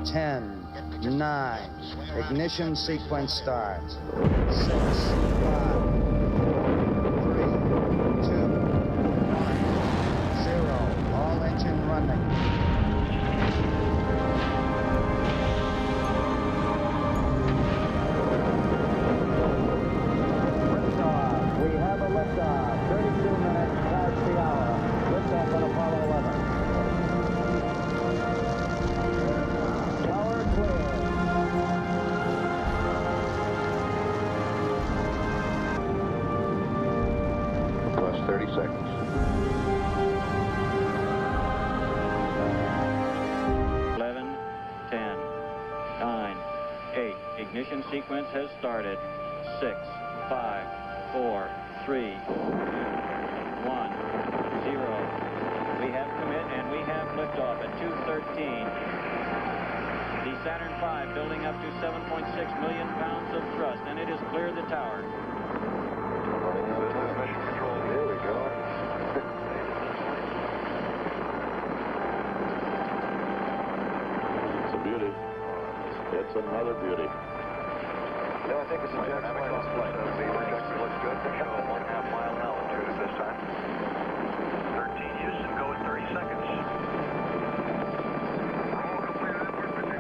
10, 9, ignition sequence starts. 6, 5, 4, 3, 2, 1, 0. All engine running. We have a liftoff. 32 minutes past the hour. Liftoff on Apollo 11. Tower clear. Plus 30 seconds. 11, 10, 9, 8. Ignition sequence has started. 6, 5, 4, 3, 2, 1, 0. We have commit and we have liftoff at 2:13. The Saturn V building up to 7.6 million pounds of thrust, and it has cleared the tower. Running out of time. Mission control. There we go. It's a beauty. It's another beauty. Yeah, I think it's a jet flight. The trajectory looks good. Show 1/2 mile altitude at this time. 13 Houston, go in 30 seconds. All completed and we're pitching.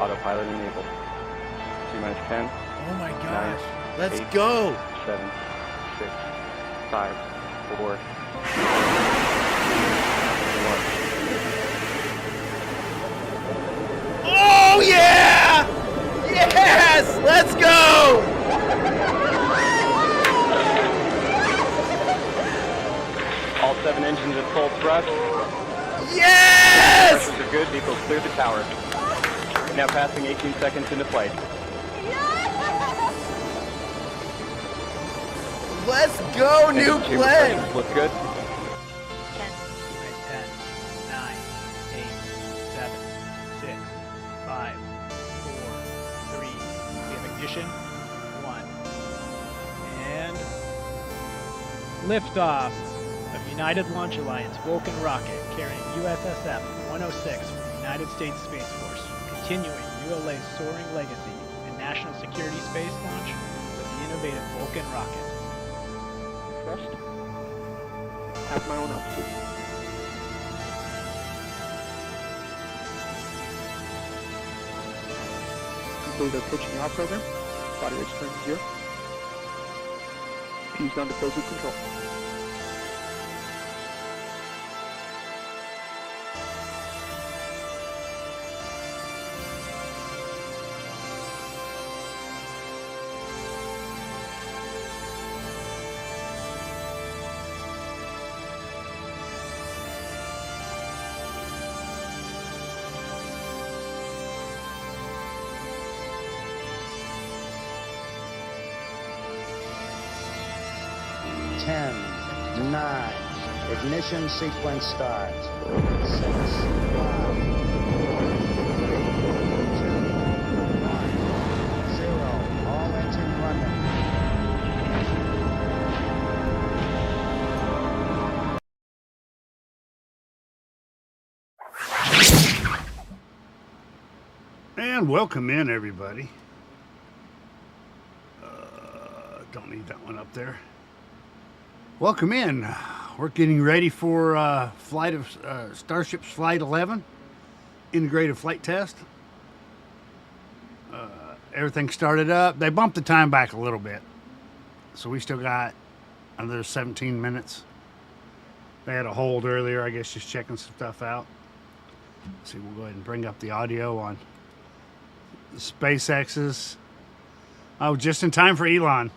Autopilot enabled. T-minus 10. Oh my gosh. 9, Let's 8, go. 7, 6, 5, 4, 1. Oh yeah! Yes! Let's go! All 7 engines at full thrust. Yes! Pressures are good. Vehicles clear the tower. Now passing 18 seconds into flight. Let's go, new Engine chamber plane! pressures look good. 10, 9, 8, 7, 6, 5, 4, 3. We have ignition. 1. And liftoff of United Launch Alliance Vulcan rocket carrying USSF 106 from the United States Space Force, continuing ULA's soaring legacy in national security space launch with the innovative Vulcan rocket. Thrust. Half mile on altitude. Complete our pitch and yaw program. Body rates turn to 0. Fuse down to closed loop control. Ten, 9, ignition sequence starts. 6, 5, 4, 3, 2, 1, 0. All engine running. And welcome in, everybody. Don't need that one up there. Welcome in. We're getting ready for flight of Starship's Flight 11, integrated flight test. Everything started up. They bumped the time back a little bit, so we still got another 17 minutes. They had a hold earlier, I guess, just checking some stuff out. Let's see, we'll go ahead and bring up the audio on the SpaceX's. Oh, just in time for Elon.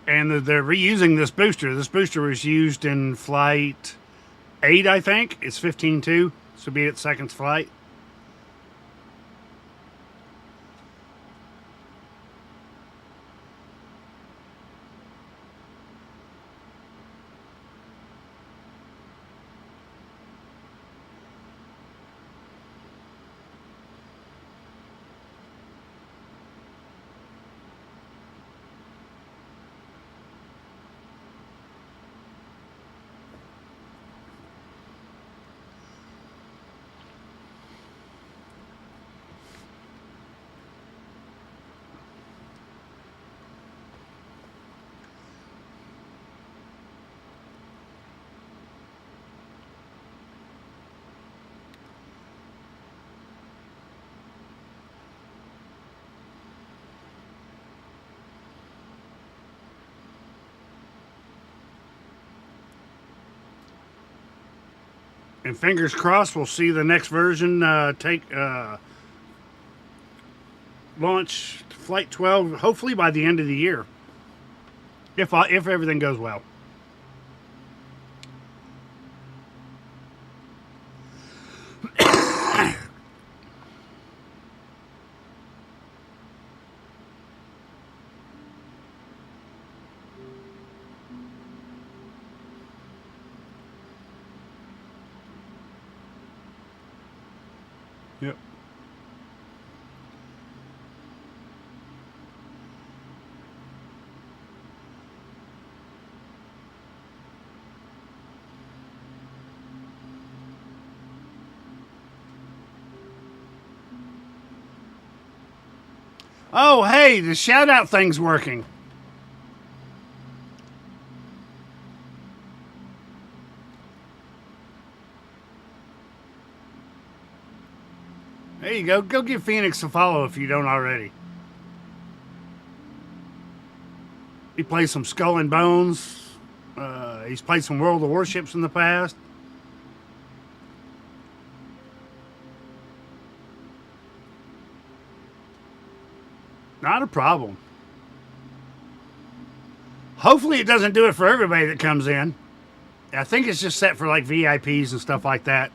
And they're reusing this booster. This booster was used in Flight 8, I think. It's 15-2. This will be its second flight. And fingers crossed, we'll see the next version launch Flight 12, hopefully by the end of the year, if everything goes well. Yep. Oh, hey, the shout out thing's working. There you go. Go give Phoenix a follow if you don't already. He plays some Skull and Bones. He's played some World of Warships in the past. Not a problem. Hopefully it doesn't do it for everybody that comes in. I think it's just set for like VIPs and stuff like that.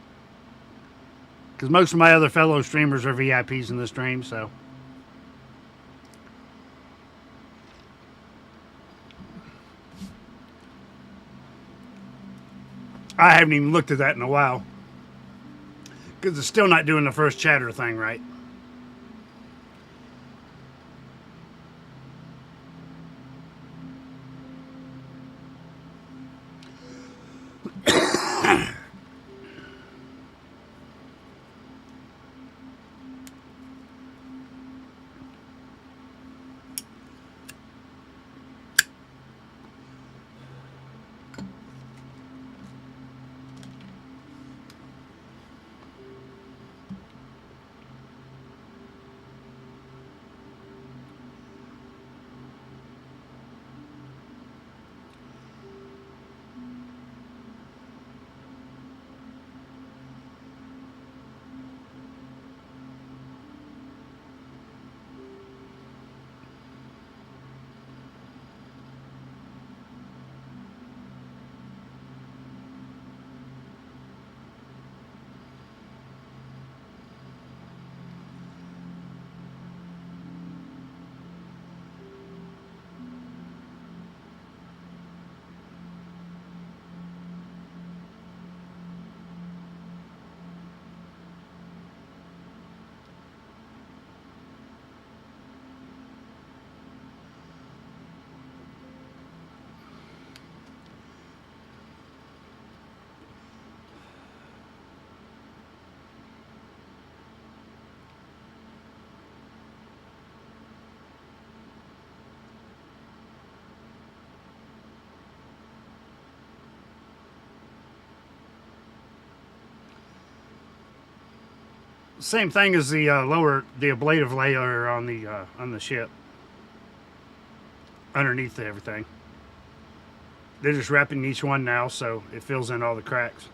Because most of my other fellow streamers are VIPs in this stream, so. I haven't even looked at that in a while. Because it's still not doing the first chatter thing right. Same thing as the the ablative layer on the ship. Underneath everything. They're just wrapping each one now, so it fills in all the cracks.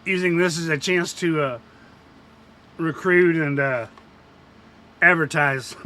using this as a chance to recruit and advertise.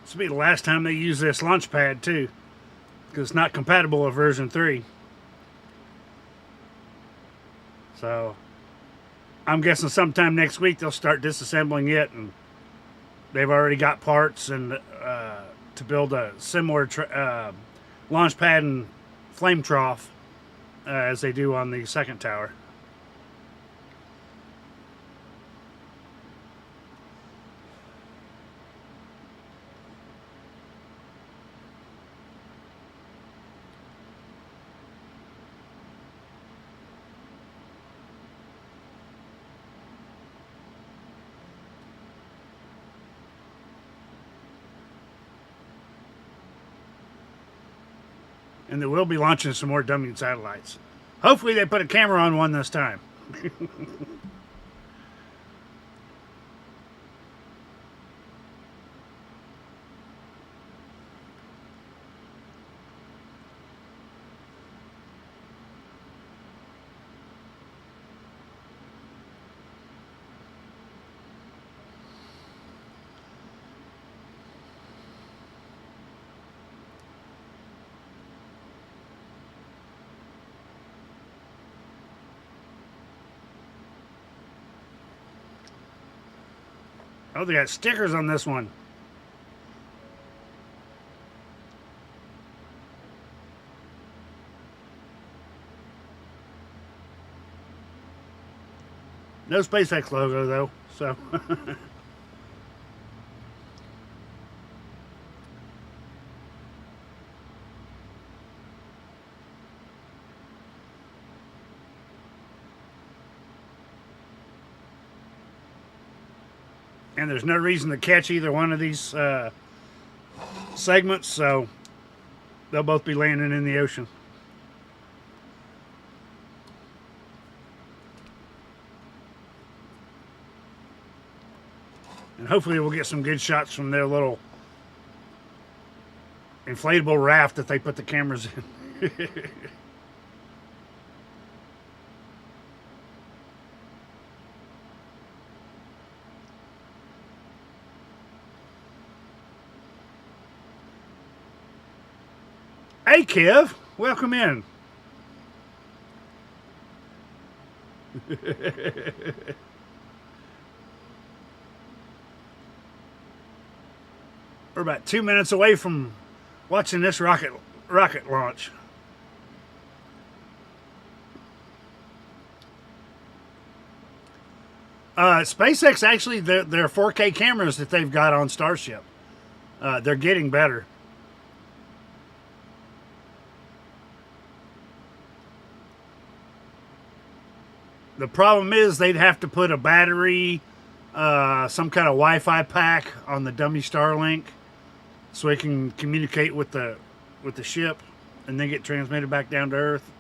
This will be the last time they use this launch pad too, because it's not compatible with version 3. So I'm guessing sometime next week they'll start disassembling it, and they've already got parts and to build a similar launch pad and flame trough as they do on the second tower. And they will be launching some more dummy satellites. Hopefully they put a camera on one this time. Oh, they got stickers on this one. No SpaceX logo though, so. And there's no reason to catch either one of these segments, so they'll both be landing in the ocean. And hopefully we'll get some good shots from their little inflatable raft that they put the cameras in. Hey, Kev, welcome in. We're about 2 minutes away from watching this rocket launch. SpaceX, actually, their 4K cameras that they've got on Starship, they're getting better. The problem is they'd have to put a battery, some kind of Wi-Fi pack on the dummy Starlink, so it can communicate with the ship, and then get transmitted back down to Earth.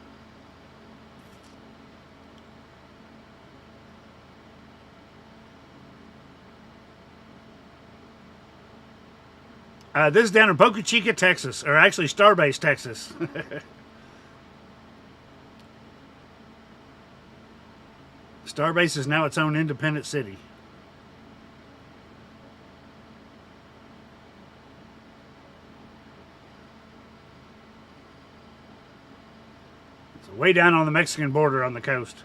This is down in Boca Chica, Texas, or actually Starbase, Texas. Starbase is now its own independent city. It's way down on the Mexican border on the coast.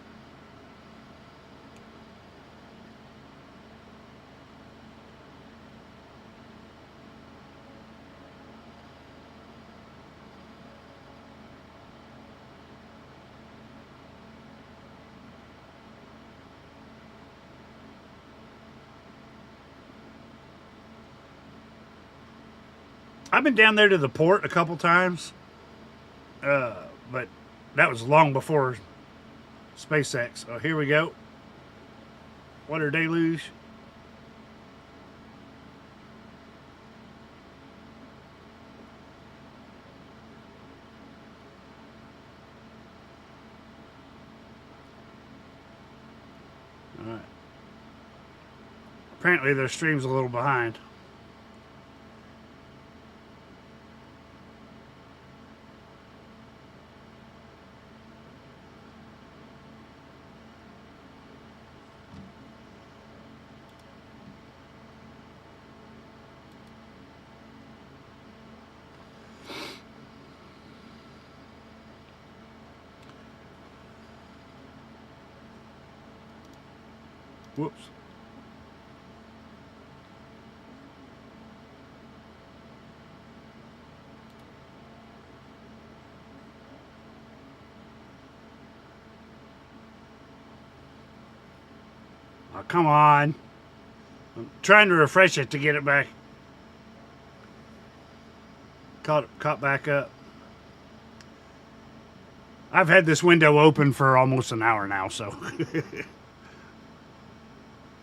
I've been down there to the port a couple times, but that was long before SpaceX. Oh, here we go. Water deluge. All right. Apparently their stream's a little behind. Whoops. Oh, come on. I'm trying to refresh it to get it back. Caught back up. I've had this window open for almost an hour now, so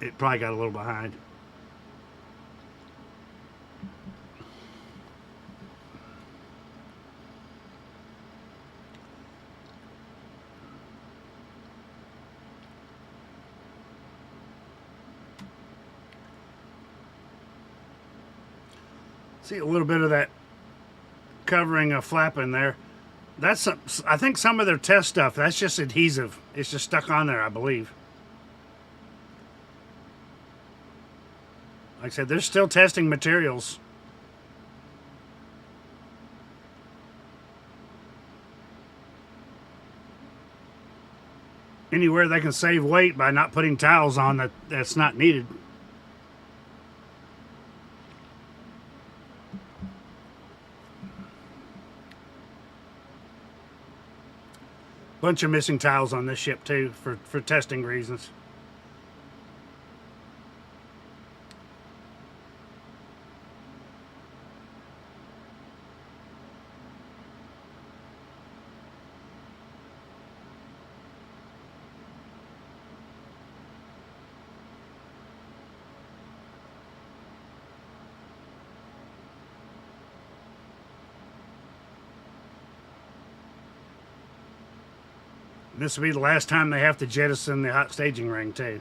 it probably got a little behind. See a little bit of that covering a flap in there. That's I think some of their test stuff, that's just adhesive. It's just stuck on there, I believe. Like I said, they're still testing materials. Anywhere they can save weight by not putting towels on that's not needed. Bunch of missing towels on this ship too for testing reasons. This will be the last time they have to jettison the hot staging ring too,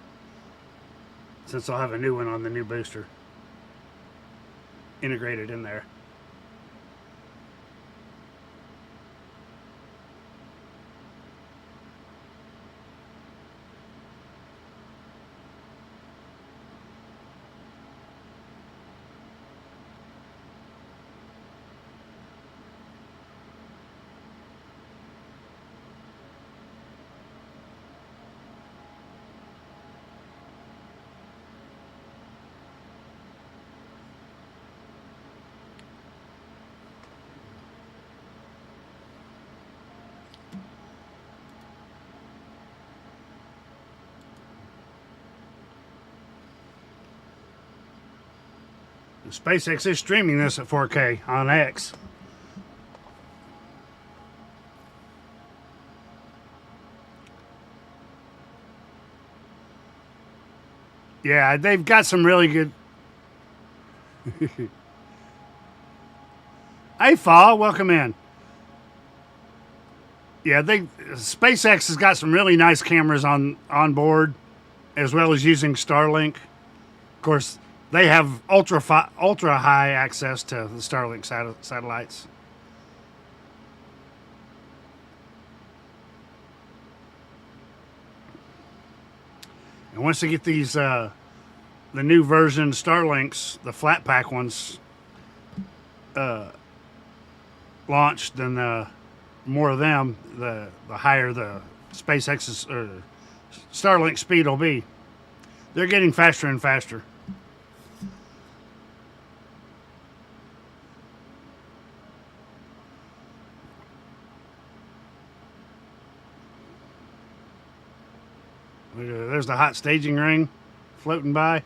since I'll have a new one on the new booster integrated in there. SpaceX is streaming this at 4K on X. Yeah, they've got some really good... Hey, Fall, welcome in. Yeah, SpaceX has got some really nice cameras on board, as well as using Starlink. Of course, they have ultra high access to the Starlink satellites. And once they get these, the new version Starlinks, the flat pack ones, launched, then more of them, the higher the SpaceX's or Starlink speed will be. They're getting faster and faster. There's the hot staging ring floating by.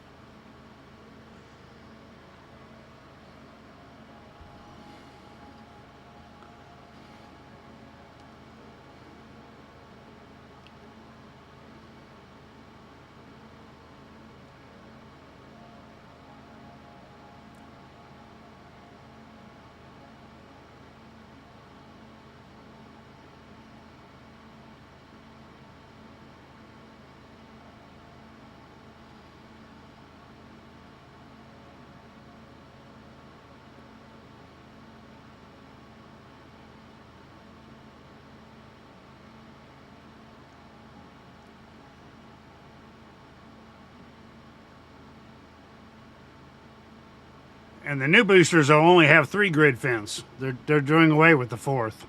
And the new boosters will only have 3 grid fins. They're doing away with the 4th.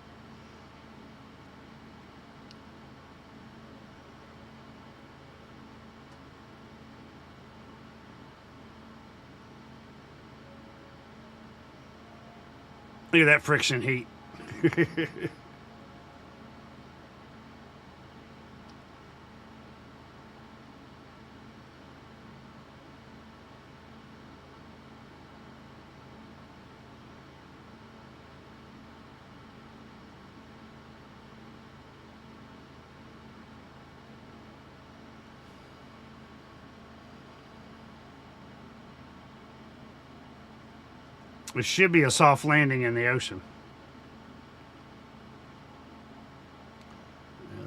Look at that friction heat. It should be a soft landing in the ocean.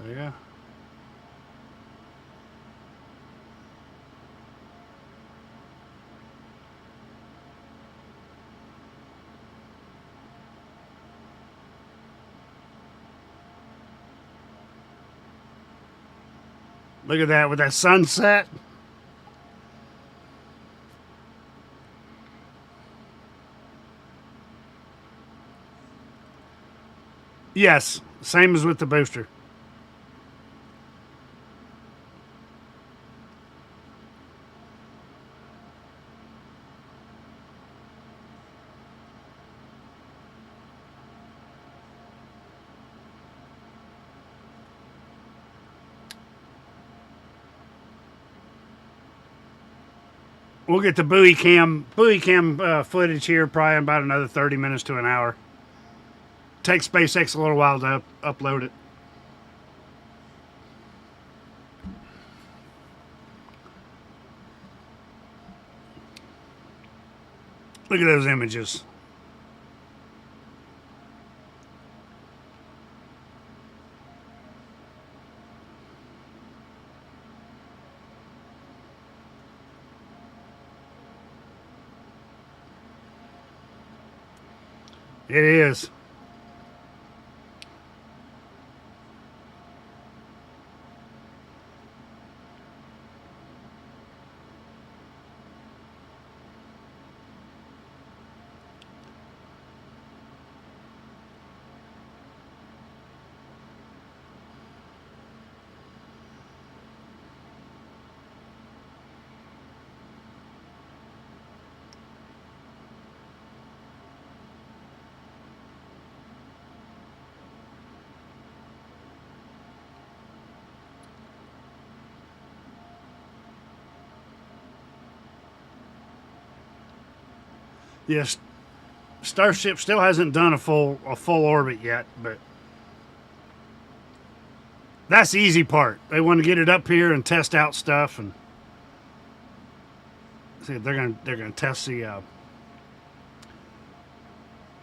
There we go. Look at that with that sunset. Yes, same as with the booster. We'll get the buoy cam footage here probably in about another 30 minutes to an hour. Takes SpaceX a little while to upload it. Look at those images. It is. Yes, Starship still hasn't done a full orbit yet, but that's the easy part. They want to get it up here and test out stuff, and see they're gonna test the. I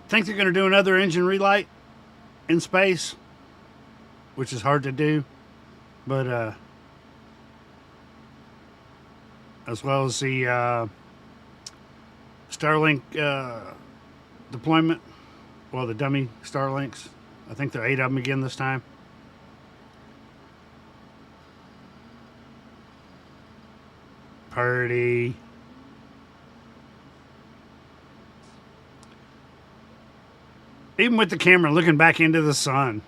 think they're gonna do another engine relight in space, which is hard to do, but as well as the Starlink deployment. Well, the dummy Starlinks. I think there are 8 of them again this time. Purdy. Even with the camera looking back into the sun.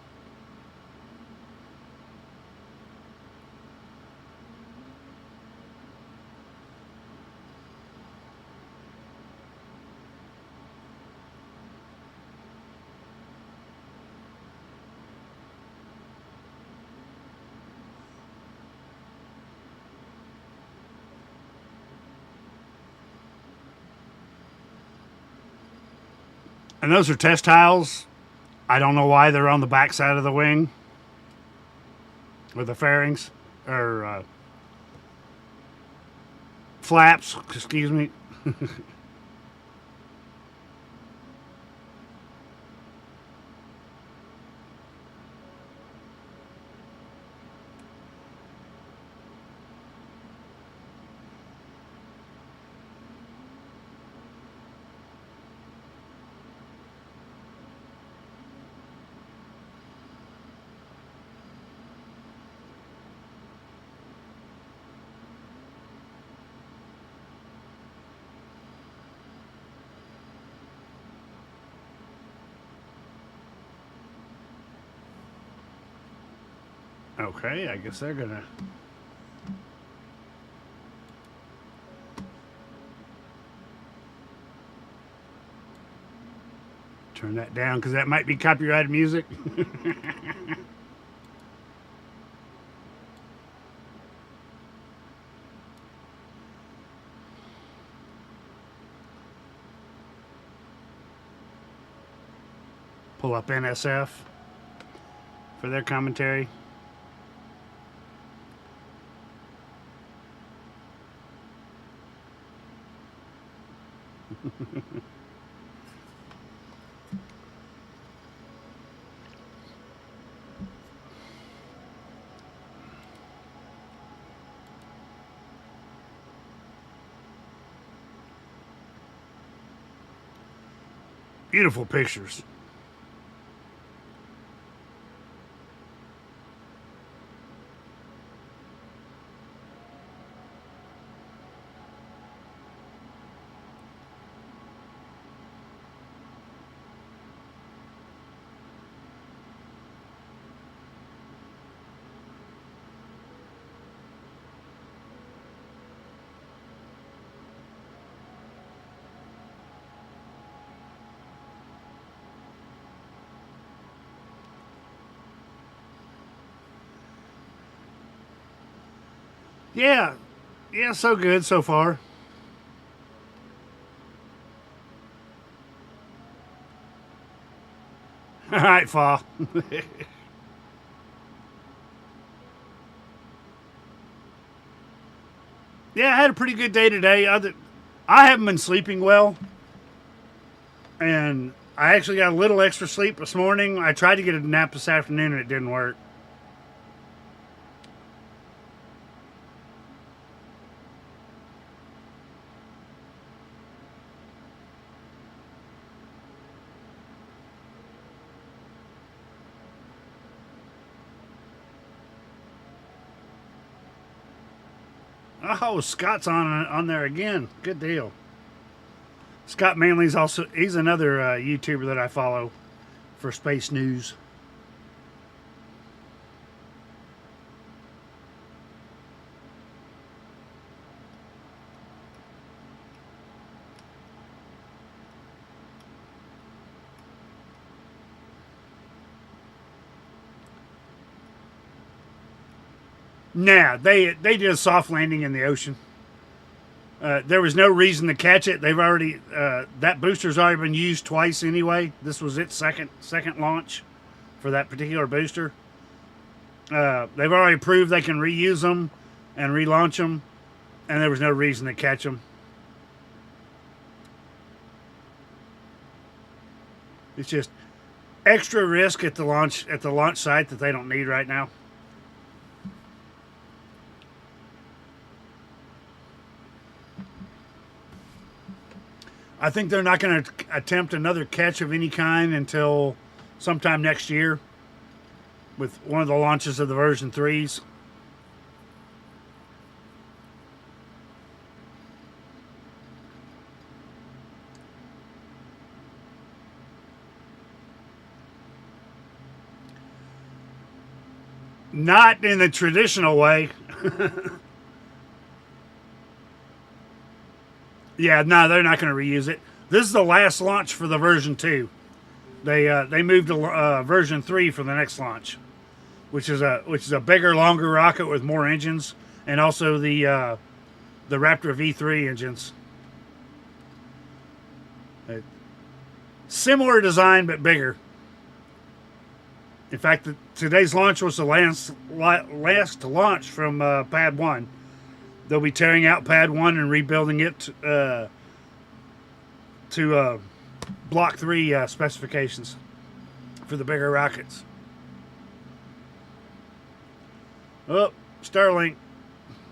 And those are test tiles. I don't know why they're on the back side of the wing with the fairings or flaps, excuse me. Okay, I guess they're gonna turn that down because that might be copyrighted music. Pull up NSF for their commentary. Beautiful pictures. Yeah. Yeah, so good so far. All right, Fa. Yeah, I had a pretty good day today. I haven't been sleeping well. And I actually got a little extra sleep this morning. I tried to get a nap this afternoon and it didn't work. Oh, Scott's on there again. Good deal. Scott Manley's also, he's another YouTuber that I follow for space news. Nah, they did a soft landing in the ocean. There was no reason to catch it. They've already that booster's already been used twice anyway. This was its second launch for that particular booster. They've already proved they can reuse them and relaunch them, and there was no reason to catch them. It's just extra risk at the launch site that they don't need right now. I think they're not going to attempt another catch of any kind until sometime next year with one of the launches of the version 3s. Not in the traditional way. Yeah, no, they're not going to reuse it. This is the last launch for the version 2. They moved to version 3 for the next launch, which is a bigger, longer rocket with more engines, and also the Raptor V3 engines. Similar design but bigger. In fact, today's launch was the last launch from Pad 1. They'll be tearing out Pad 1 and rebuilding it to Block 3 specifications for the bigger rockets. Oh, Starlink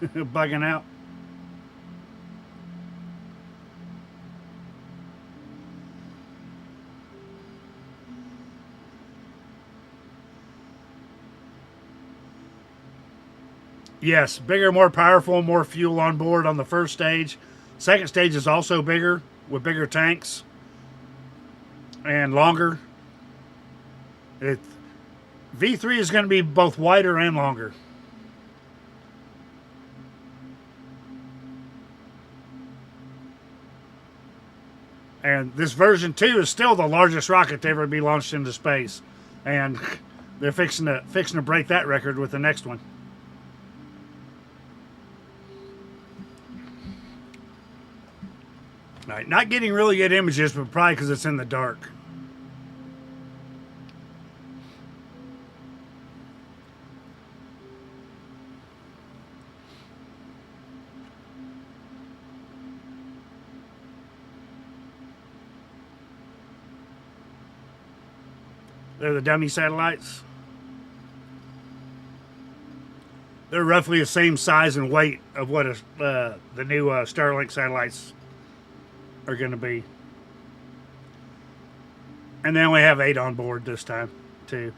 bugging out. Yes, bigger, more powerful, more fuel on board on the first stage. Second stage is also bigger, with bigger tanks and longer. V3 is going to be both wider and longer. And this version 2 is still the largest rocket to ever be launched into space. And they're fixing to break that record with the next one. All right, not getting really good images, but probably because it's in the dark. They're the dummy satellites. They're roughly the same size and weight of what the new Starlink satellites are going to be. And they only have 8 on board this time, too.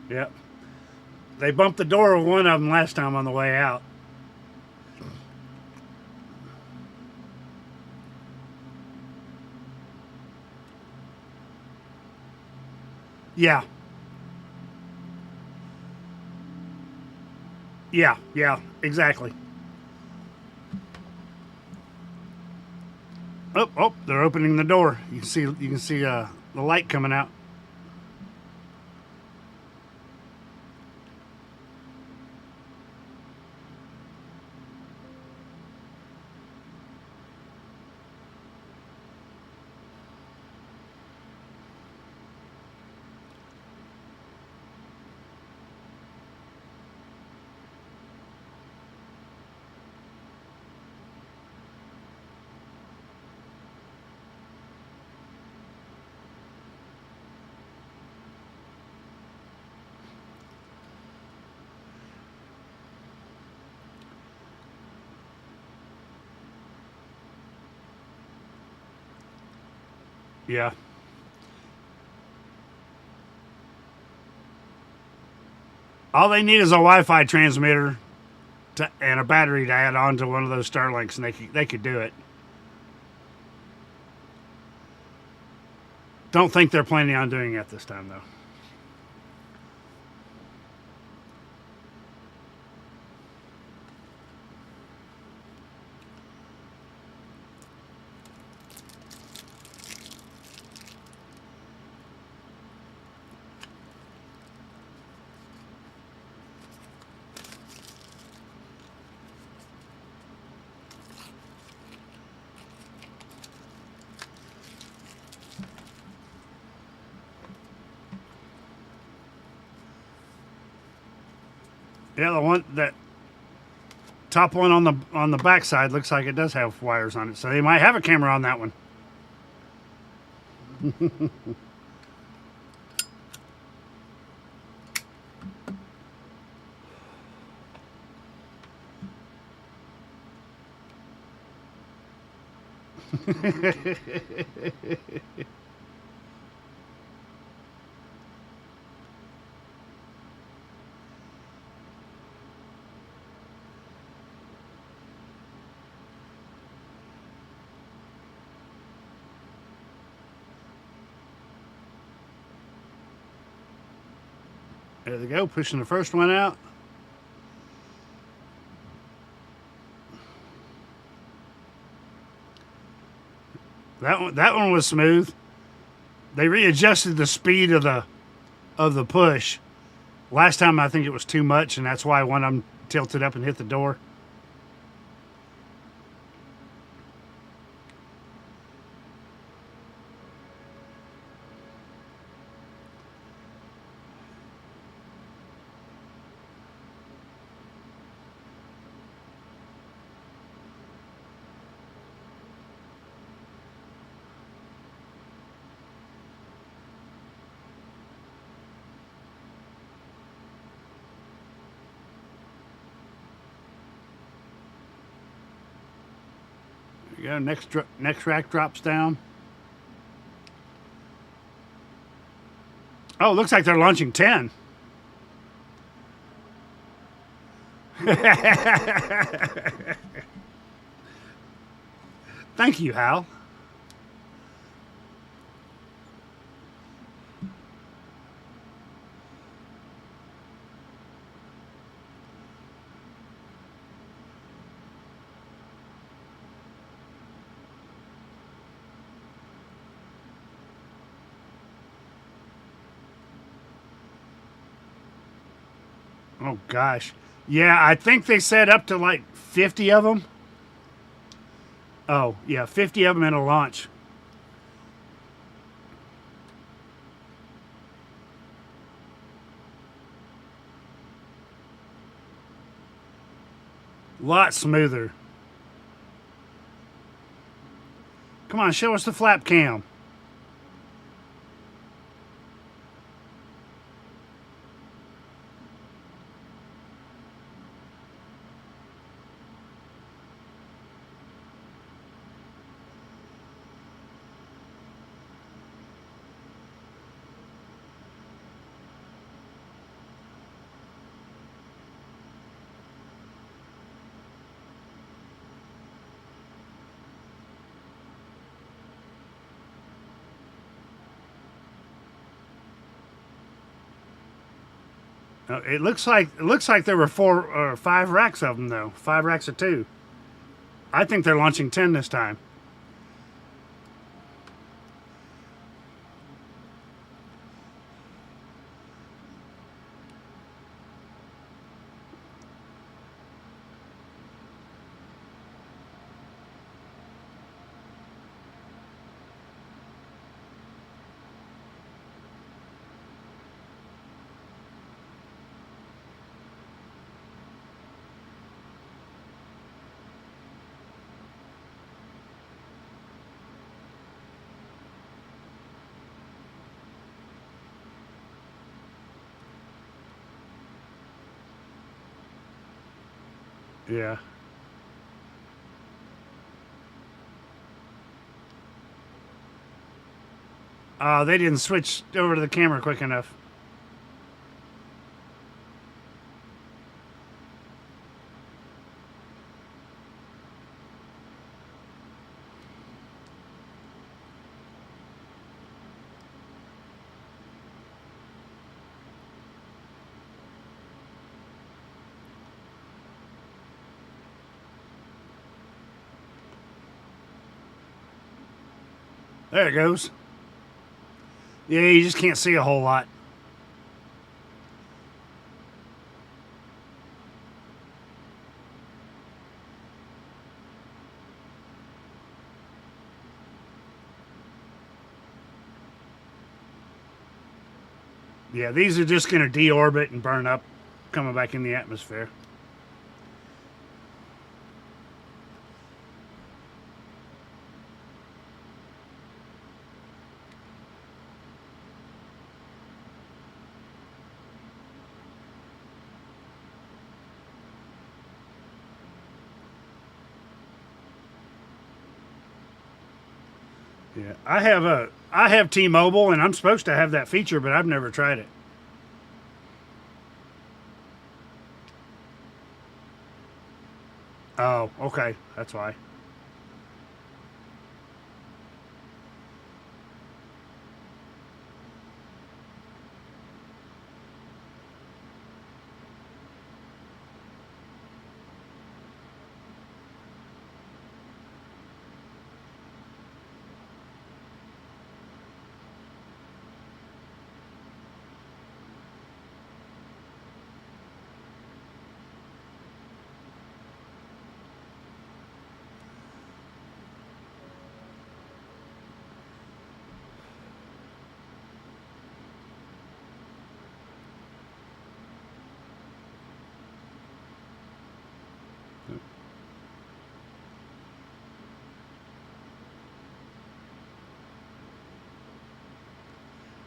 Yep. They bumped the door with one of them last time on the way out. Yeah. Yeah, exactly. Oh, they're opening the door. You can see the light coming out. Yeah. All they need is a Wi-Fi transmitter and a battery to add on to one of those Starlinks, and they could do it. Don't think they're planning on doing it this time, though. Yeah, the one that top one on the back side looks like it does have wires on it, so they might have a camera on that one. There they go, pushing the first one out. That one was smooth. They readjusted the speed of the push. Last time I think it was too much, and that's why one of them tilted up and hit the door. There you go. Next rack drops down. Oh, looks like they're launching 10. Thank you, Hal. Oh, gosh. Yeah, I think they said up to like 50 of them. Oh, yeah, 50 of them in a launch. Lot smoother. Come on, show us the flap cam. It looks like there were 4 or 5 racks of them though. 5 racks of 2. I think they're launching 10 this time. Yeah. They didn't switch over to the camera quick enough. There it goes. Yeah, you just can't see a whole lot. Yeah, these are just going to deorbit and burn up, coming back in the atmosphere. Yeah, I have T-Mobile, and I'm supposed to have that feature, but I've never tried it. Oh, okay, that's why.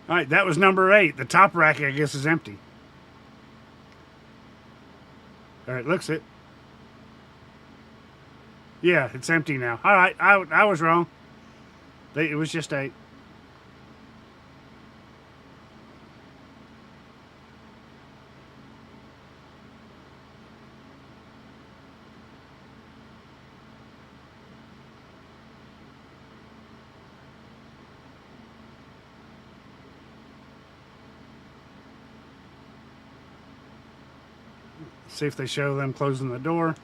All right, that was number 8. The top rack, I guess, is empty. All right, looks it. Yeah, it's empty now. All right, I was wrong. It was just 8. See if they show them closing the door.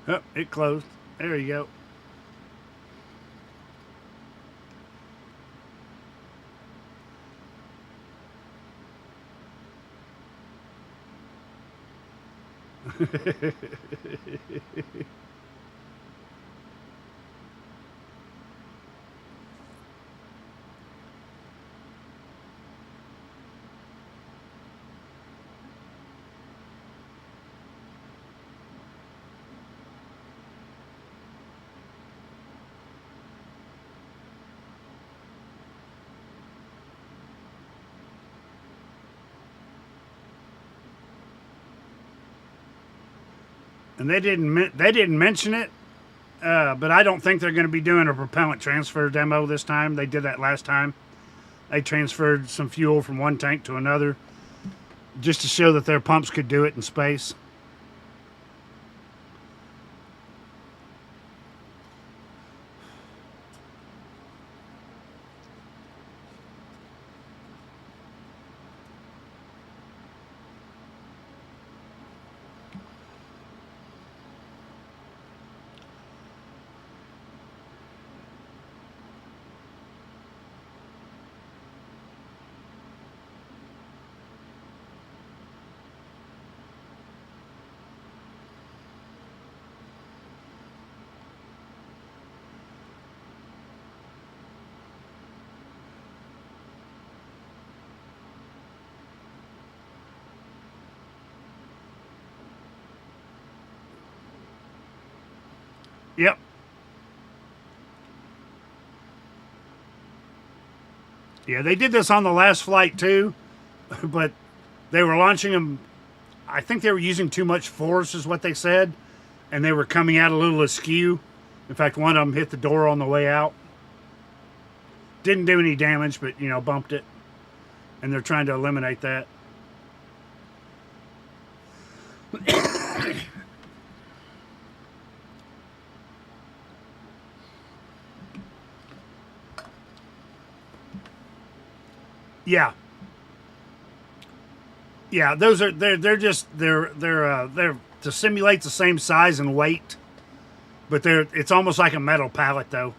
Oh, it closed. There you go. And they didn't mention it, but I don't think they're going to be doing a propellant transfer demo this time. They did that last time. They transferred some fuel from one tank to another just to show that their pumps could do it in space. Yep. Yeah, they did this on the last flight too, but they were launching them. I think they were using too much force is what they said, and they were coming out a little askew. In fact, one of them hit the door on the way out. Didn't do any damage, but, you know, bumped it. And they're trying to eliminate that. Yeah. Yeah, those are they're to simulate the same size and weight, but it's almost like a metal pallet though.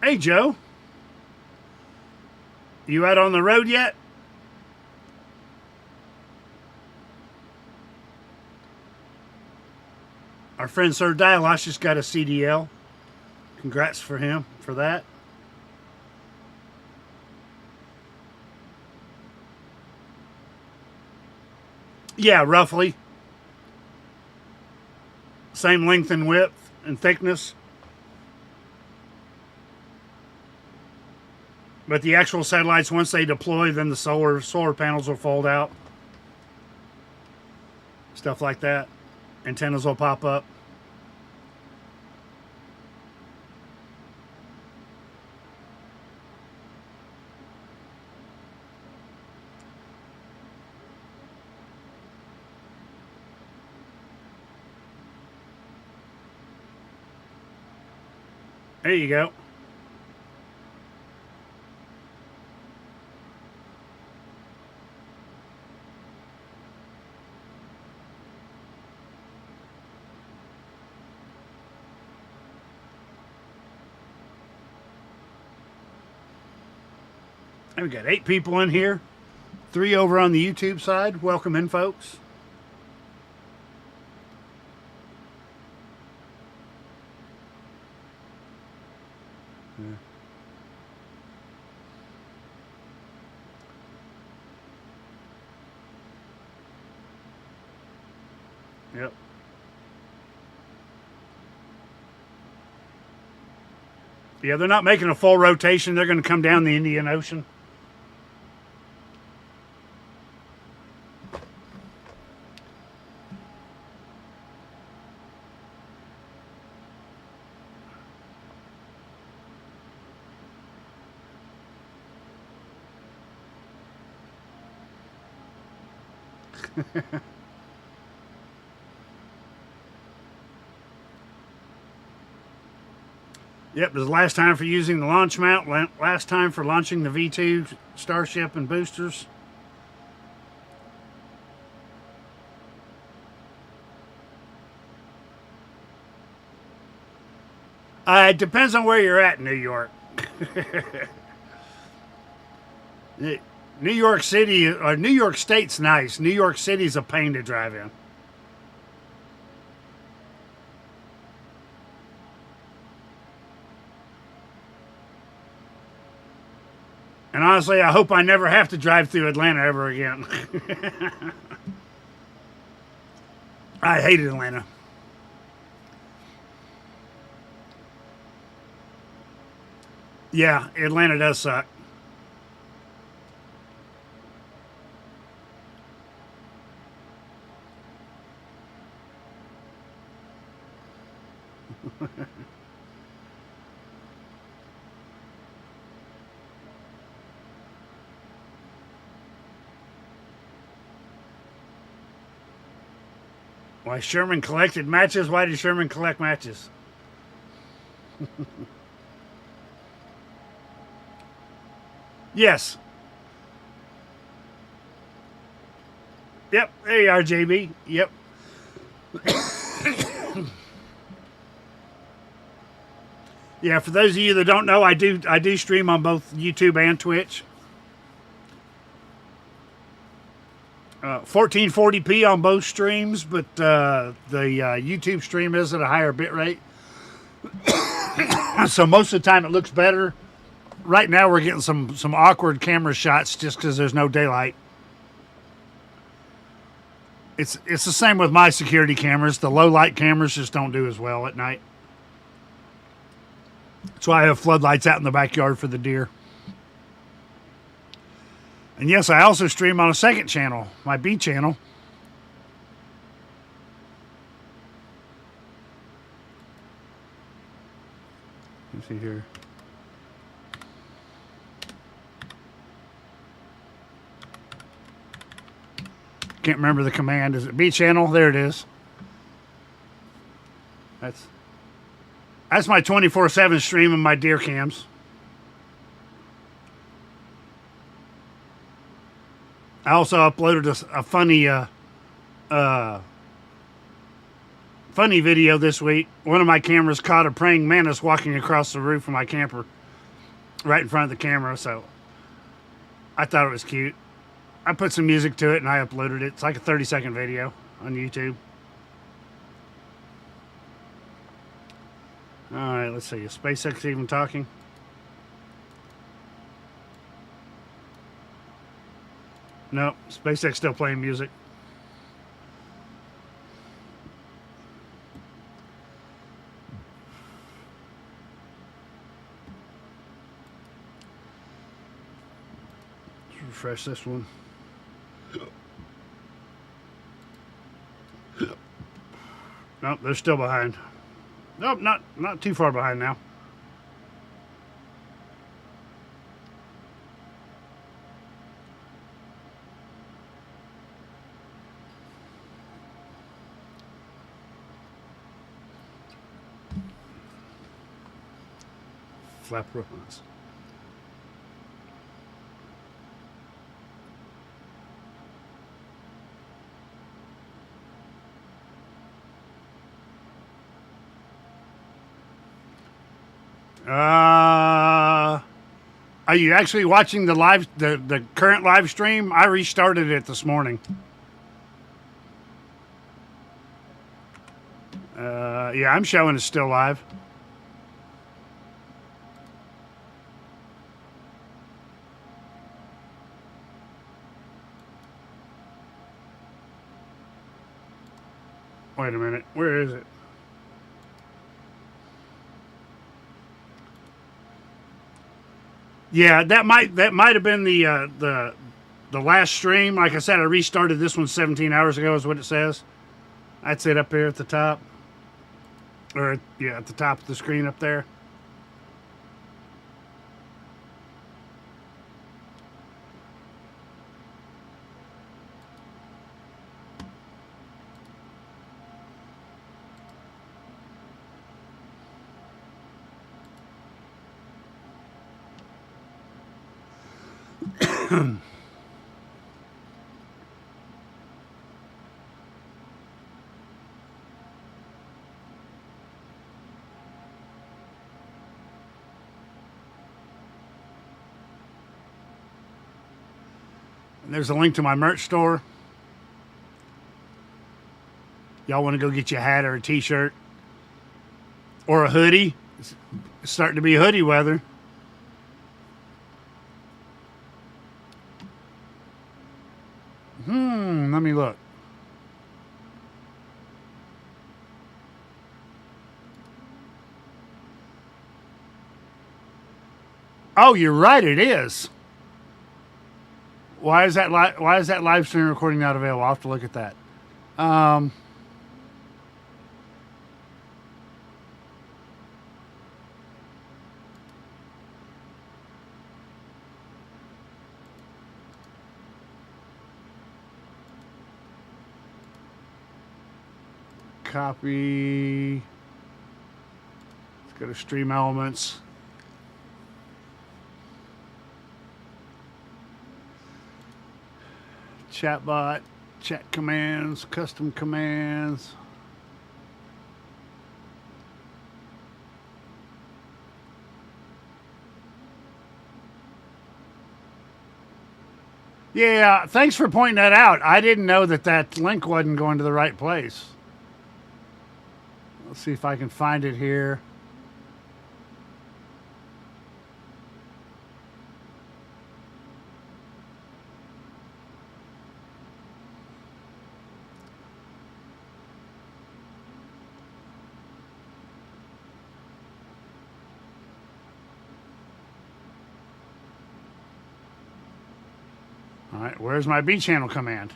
Hey, Joe. You out on the road yet? Our friend Sir Dialosh just got a CDL. Congrats for him for that. Yeah, roughly. Same length and width and thickness. But the actual satellites, once they deploy, then the solar panels will fold out. Stuff like that. Antennas will pop up. There you go. And we got 8 people in here. 3 over on the YouTube side. Welcome in, folks. Yep. Yeah, they're not making a full rotation. They're going to come down the Indian Ocean. Yep, this is the last time for using the launch mount, last time for launching the V2 Starship and boosters. It depends on where you're at in New York. New York City, or New York State's nice. New York City's a pain to drive in. And honestly, I hope I never have to drive through Atlanta ever again. I hated Atlanta. Yeah, Atlanta does suck. Why Sherman collected matches? Why did Sherman collect matches? Yes. Yep, there you are, JB. Yep. Yeah, for those of you that don't know, I do stream on both YouTube and Twitch. 1440p on both streams, but the YouTube stream is at a higher bit rate. So most of the time it looks better. Right now we're getting some awkward camera shots just because there's no daylight. It's the same with my security cameras. The low light cameras just don't do as well at night. That's why I have floodlights out in the backyard for the deer. And yes, I also stream on a second channel, my B channel. Let's see here. Can't remember the command. Is it B channel? There it is. That's my 24/7 stream of my deer cams. I also uploaded a funny video this week. One of my cameras caught a praying mantis walking across the roof of my camper, right in front of the camera. So I thought it was cute. I put some music to it and I uploaded it. It's like a 30-second video on YouTube. All right, let's see. Is SpaceX even talking? No, SpaceX still playing music. Let's refresh this one. Nope, they're still behind. Nope, not too far behind now. Flap runs. Are you actually watching the current live stream? I restarted it this morning. Yeah, I'm showing it's still live. Wait a minute. Where is it? Yeah, that might have been the last stream. Like I said, I restarted this one 17 hours ago. Is what it says. That's it up here at the top, or yeah, at the top of the screen up there. There's a link to my merch store. Y'all want to go get you a hat or a t-shirt or a hoodie? It's starting to be hoodie weather. Let me look. Oh, you're right. It is. Why is that live stream recording not available? I'll have to look at that. Copy. Let's go to Stream Elements. Chatbot, chat commands, custom commands. Yeah, thanks for pointing that out. I didn't know that link wasn't going to the right place. Let's see if I can find it here. All right, where's my B channel command?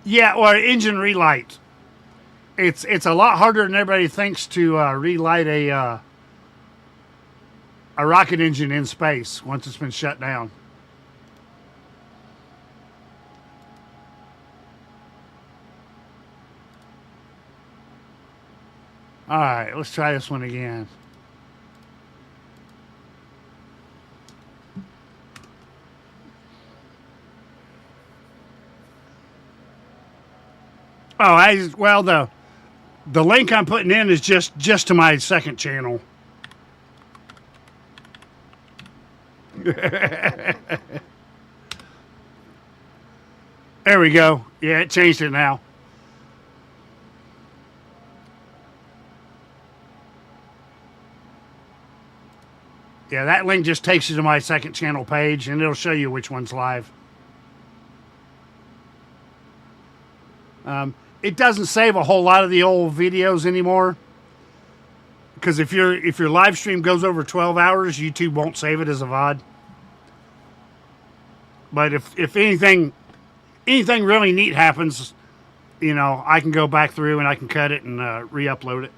Yeah, or engine relight. It's a lot harder than everybody thinks to relight a rocket engine in space once it's been shut down. All right, let's try this one again. Oh, well, the link I'm putting in is just to my second channel. There we go. Yeah, it changed it now. Yeah, that link just takes you to my second channel page, and it'll show you which one's live. It doesn't save a whole lot of the old videos anymore, because if your live stream goes over 12 hours, YouTube won't save it as a VOD. But if anything really neat happens, you know, I can go back through and I can cut it and re-upload it.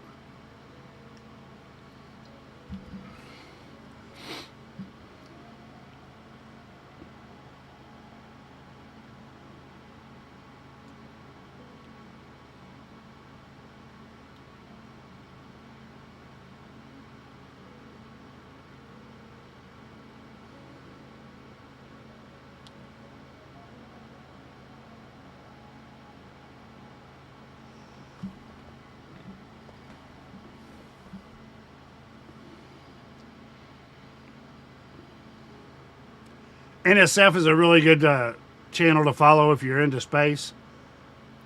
NSF is a really good channel to follow if you're into space.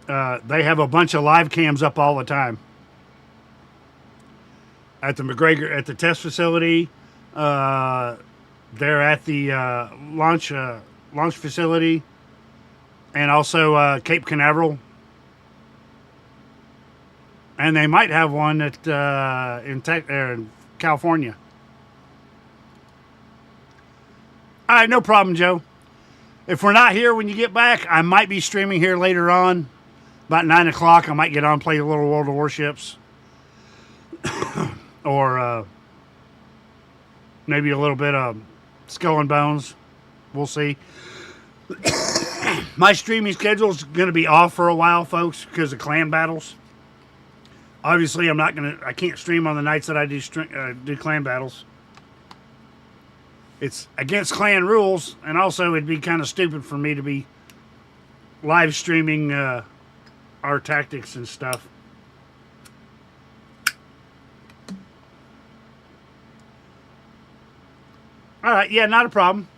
They have a bunch of live cams up all the time. At the McGregor, at the test facility, they're at the launch facility, and also Cape Canaveral. And they might have one at in California. All right, no problem, Joe. If we're not here when you get back, I might be streaming here later on. About 9 o'clock, I might get on, play a little World of Warships. Or maybe a little bit of Skull and Bones. We'll see. My streaming schedule is going to be off for a while, folks, because of clan battles. Obviously, I can't stream on the nights that I do clan battles. It's against clan rules, and also it'd be kind of stupid for me to be live streaming our tactics and stuff. All right, yeah, not a problem.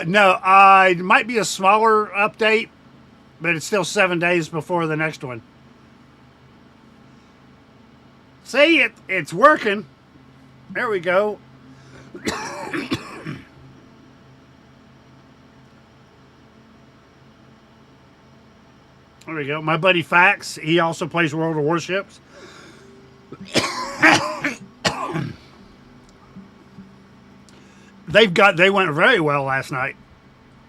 No, it might be a smaller update, but it's still 7 days before the next one. See, it's working. There we go. There we go. My buddy Fax, he also plays World of Warships. They went very well last night,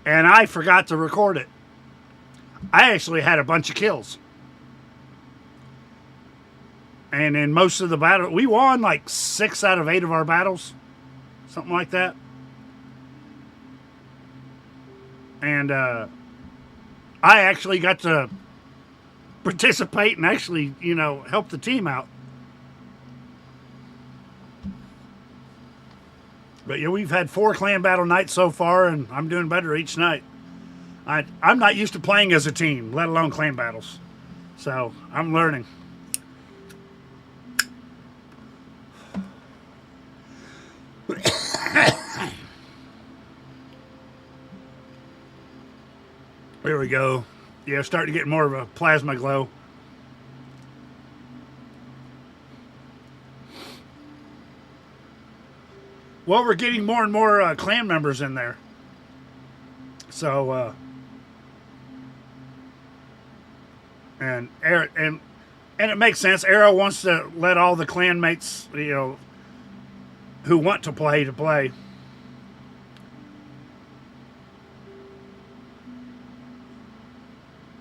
and I forgot to record it. I actually had a bunch of kills. And in most of the battle, we won like 6 out of 8 of our battles. Something like that. And I actually got to participate and actually, help the team out. But yeah, we've had 4 clan battle nights so far, and I'm doing better each night. I'm not used to playing as a team, let alone clan battles. So I'm learning. There we go. Yeah, starting to get more of a plasma glow. Well, we're getting more and more clan members in there. So, and it makes sense. Arrow wants to let all the clan mates, who want to play.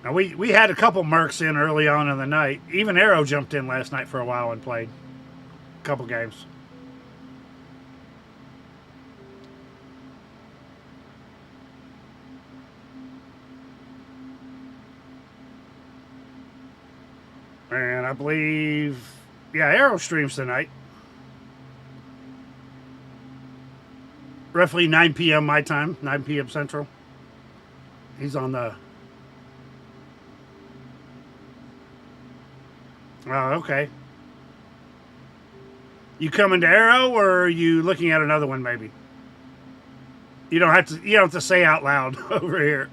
Now, we had a couple mercs in early on in the night. Even Arrow jumped in last night for a while and played a couple games. And I believe, Arrow streams tonight. Roughly 9 p.m. my time, 9 p.m. Central. He's on the... Oh, okay. You coming to Arrow, or are you looking at another one, maybe? You don't have to say out loud over here.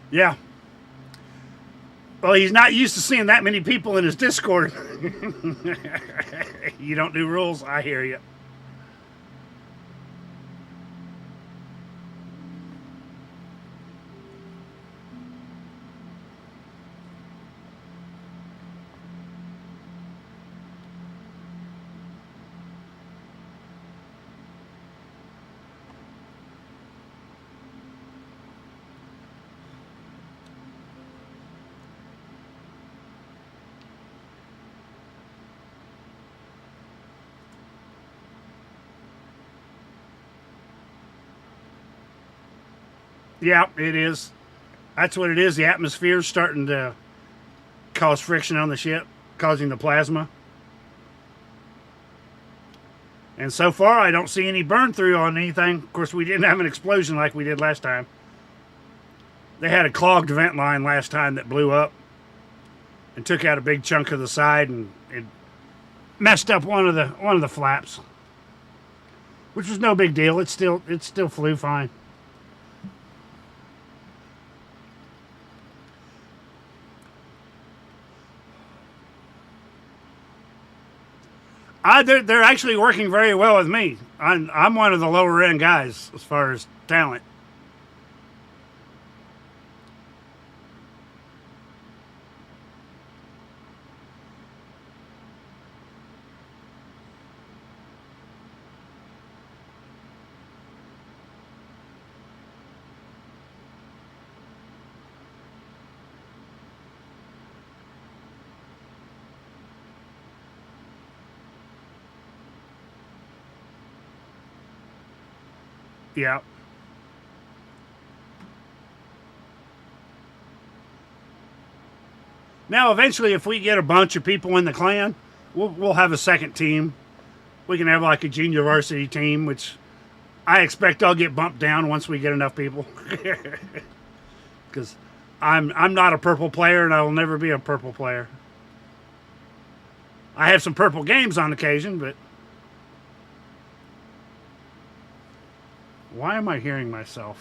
Yeah. Well, he's not used to seeing that many people in his Discord. You don't do rules, I hear you. Yeah, it is. That's what it is. The atmosphere is starting to cause friction on the ship, causing the plasma. And so far, I don't see any burn through on anything. Of course, we didn't have an explosion like we did last time. They had a clogged vent line last time that blew up and took out a big chunk of the side, and it messed up one of the flaps, which was no big deal. It still flew fine. They're actually working very well with me. I'm one of the lower end guys as far as talent. Yeah. Now, eventually, if we get a bunch of people in the clan, we'll have a second team. We can have like a junior varsity team, which I expect I'll get bumped down once we get enough people. Because I'm not a purple player, and I will never be a purple player. I have some purple games on occasion, but why am I hearing myself?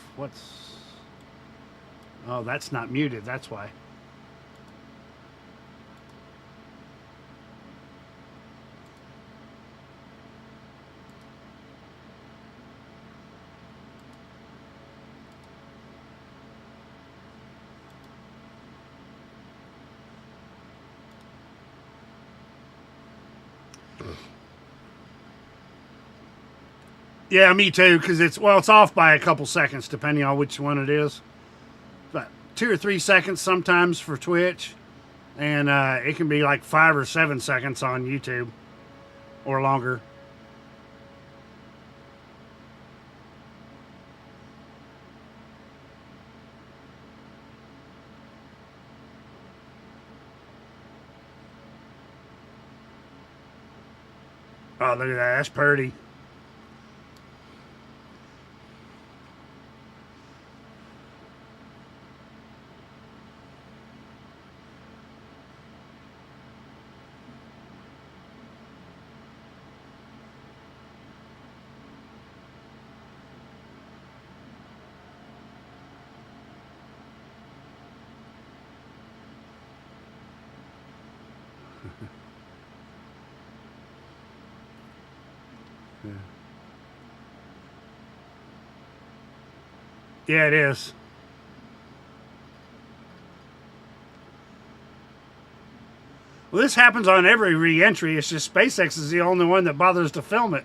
Oh, that's not muted. That's why. Yeah, me too, because it's off by a couple seconds depending on which one it is. But 2 or 3 seconds sometimes for Twitch, and it can be like 5 or 7 seconds on YouTube or longer. Oh, look at that. That's pretty. Yeah, it is. Well, this happens on every re-entry. It's just SpaceX is the only one that bothers to film it.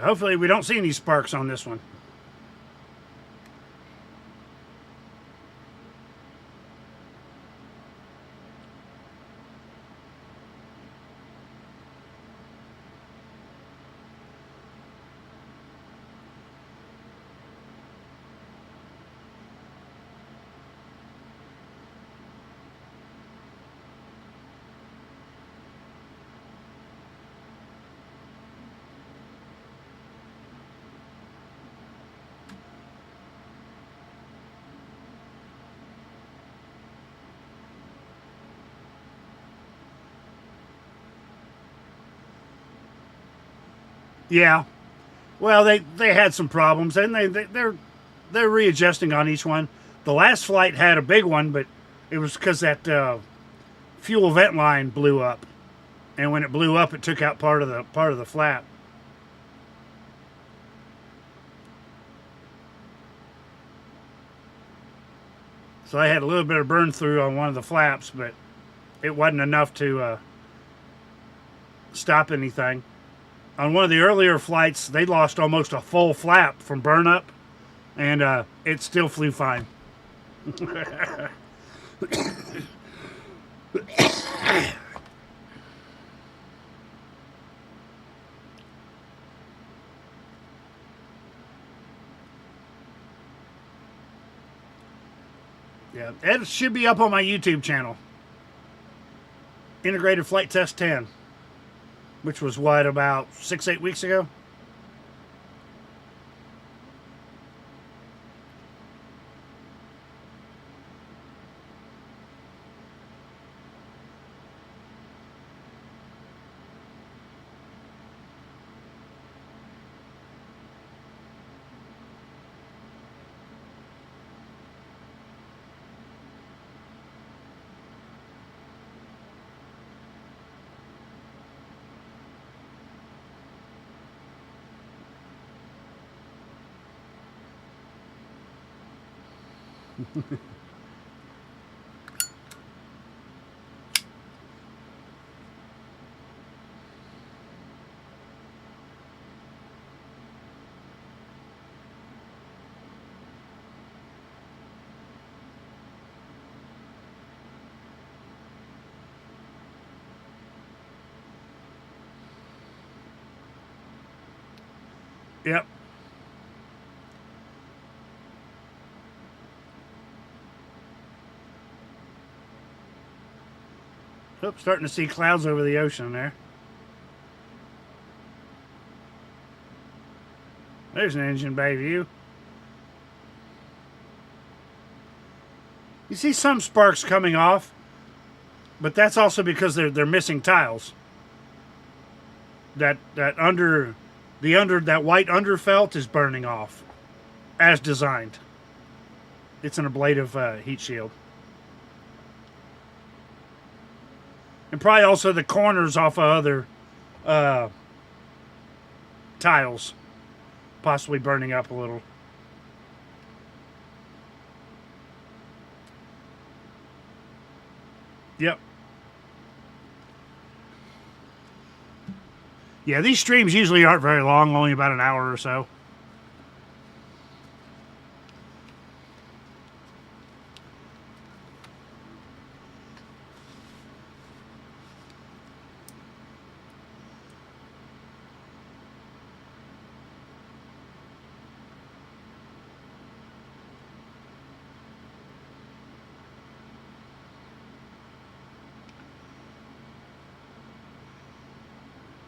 Hopefully we don't see any sparks on this one. Yeah. Well, they had some problems, and they're readjusting on each one. The last flight had a big one, but it was because that fuel vent line blew up, and when it blew up, it took out part of the flap. So I had a little bit of burn through on one of the flaps, but it wasn't enough to stop anything. On one of the earlier flights, they lost almost a full flap from burnup, and it still flew fine. Yeah, it should be up on my YouTube channel. Integrated Flight Test 10, which was what, about 6-8 weeks ago? Yep. Oh, starting to see clouds over the ocean there. There's an engine bay view. You see some sparks coming off, but that's also because they're missing tiles. That white underfelt is burning off, as designed. It's an ablative heat shield. And probably also the corners off of other tiles, possibly burning up a little. Yep. Yeah, these streams usually aren't very long, only about an hour or so.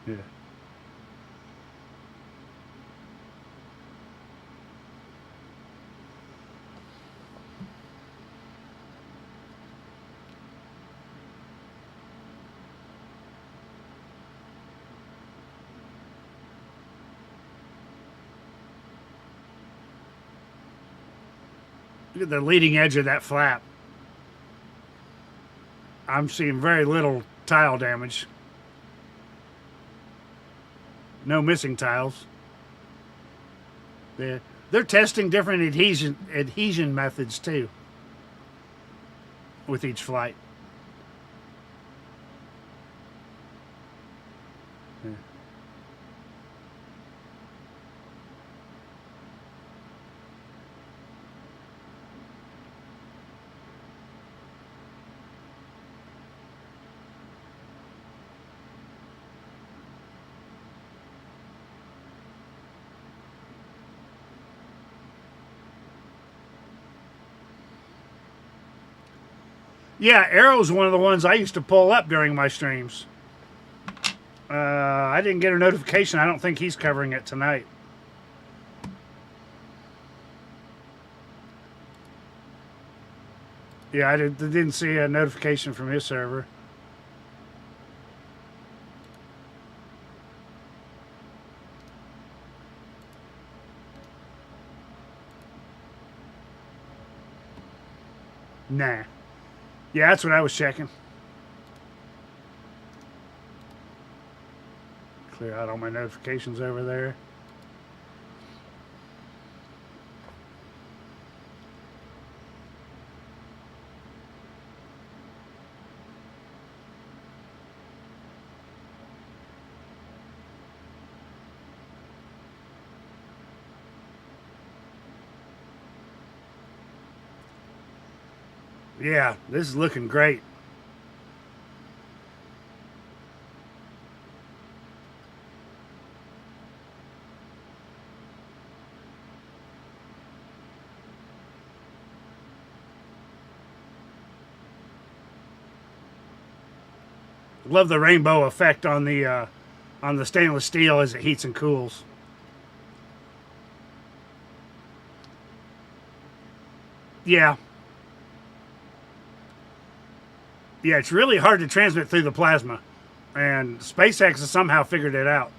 Yeah. Look at the leading edge of that flap. I'm seeing very little tile damage. No missing tiles. They're testing different adhesion methods too with each flight. Yeah. Yeah, Arrow's one of the ones I used to pull up during my streams. I didn't get a notification. I don't think he's covering it tonight. Yeah, I didn't see a notification from his server. Nah. Yeah, that's what I was checking. Clear out all my notifications over there. Yeah, this is looking great. Love the rainbow effect on the stainless steel as it heats and cools. Yeah. Yeah, it's really hard to transmit through the plasma, and SpaceX has somehow figured it out.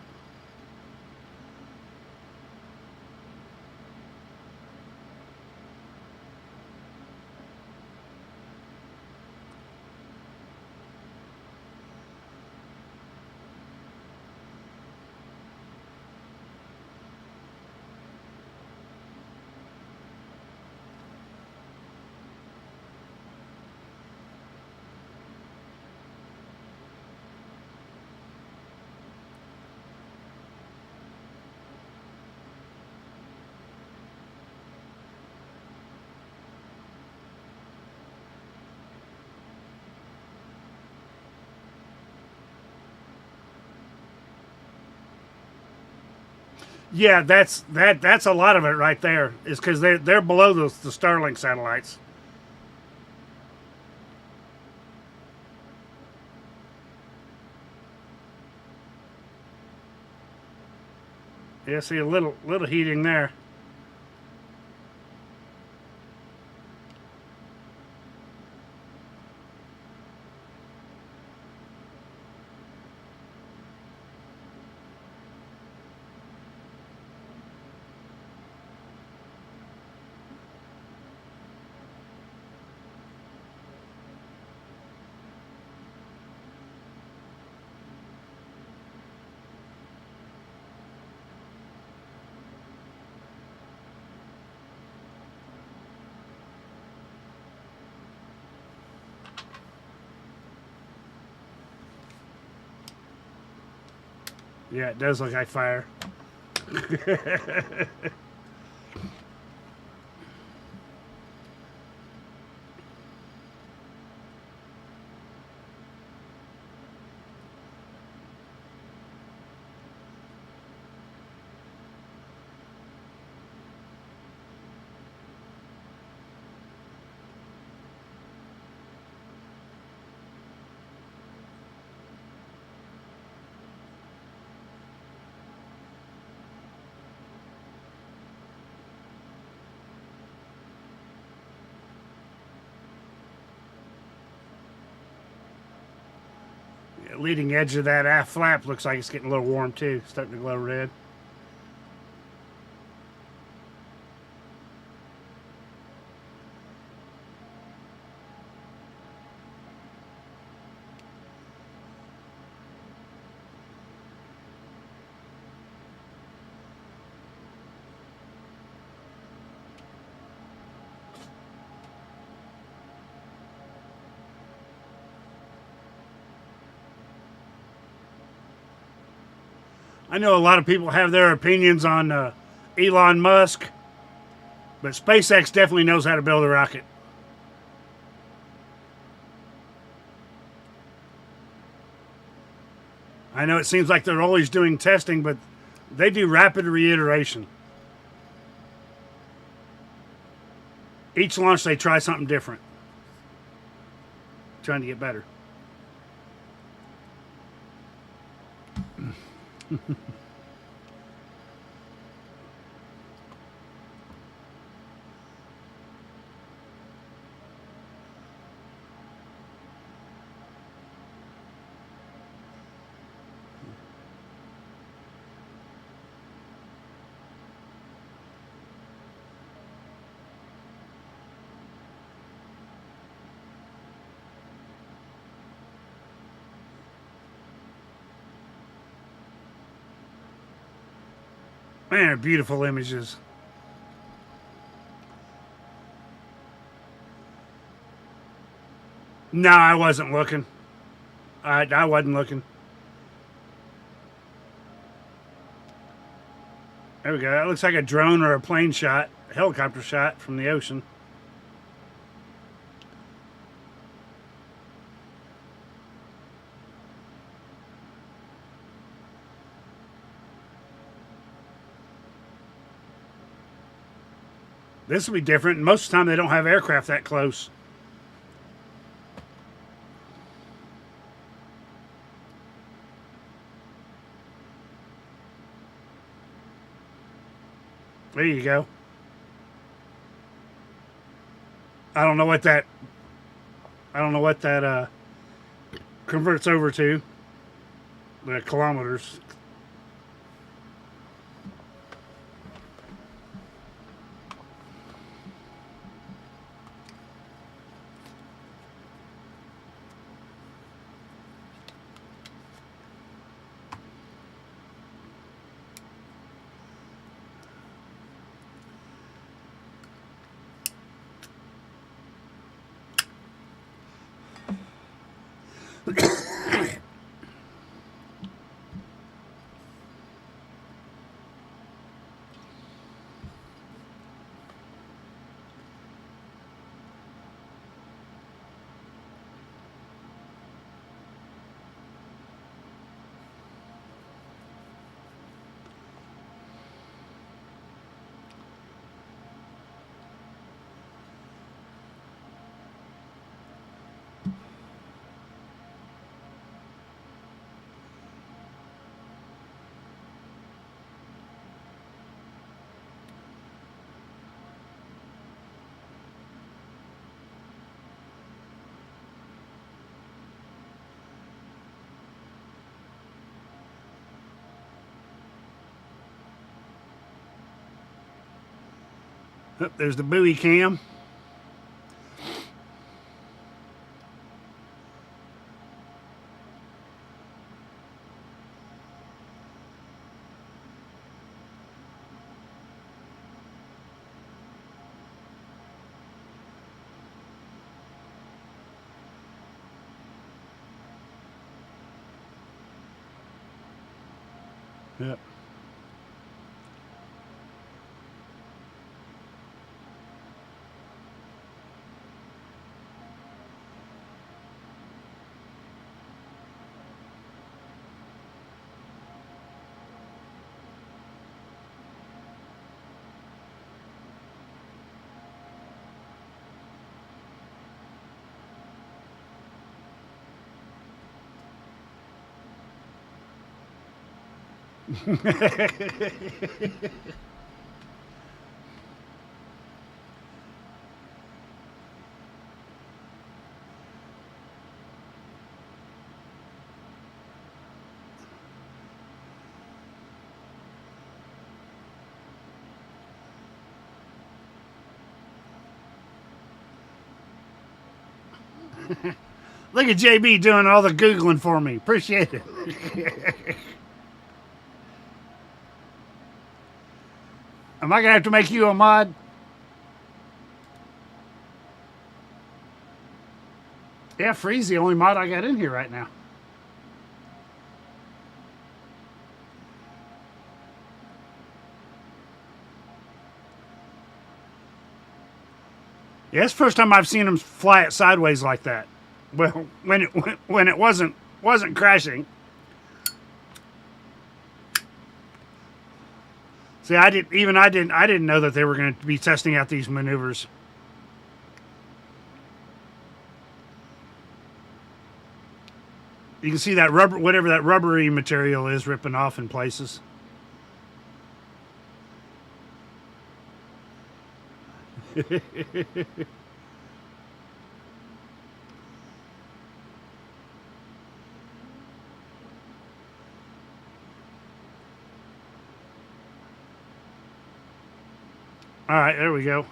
Yeah, that's a lot of it right there. Is because they're below the Starlink satellites. Yeah, see a little heating there. Yeah, it does look like fire. Leading edge of that aft flap looks like it's getting a little warm too, starting to glow red. I know a lot of people have their opinions on Elon Musk, but SpaceX definitely knows how to build a rocket. I know it seems like they're always doing testing, but they do rapid reiteration. Each launch they try something different, trying to get better. Man, they're beautiful images. No, I wasn't looking. I wasn't looking. There we go. That looks like a drone or a plane shot, a helicopter shot from the ocean. This will be different. Most of the time, they don't have aircraft that close. There you go. I don't know what that converts over to. The kilometers. Oh, there's the buoy cam. Yep. Look at JB doing all the Googling for me. Appreciate it. Am I going to have to make you a mod? Yeah, Free's the only mod I got in here right now. Yeah, it's the first time I've seen him fly it sideways like that. Well, when it wasn't crashing. See, I didn't know that they were going to be testing out these maneuvers. You can see that rubber, whatever that rubbery material is, ripping off in places. All right, there we go.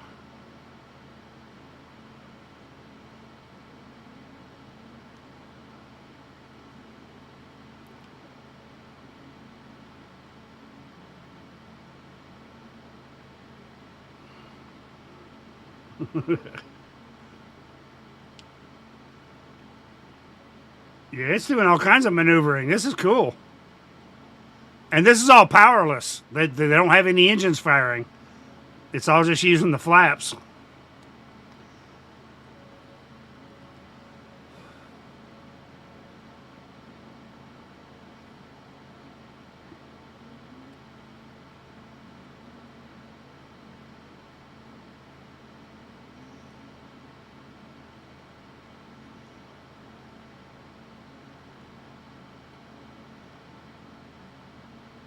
Yeah, it's doing all kinds of maneuvering. This is cool. And this is all powerless. They don't have any engines firing. It's all just using the flaps.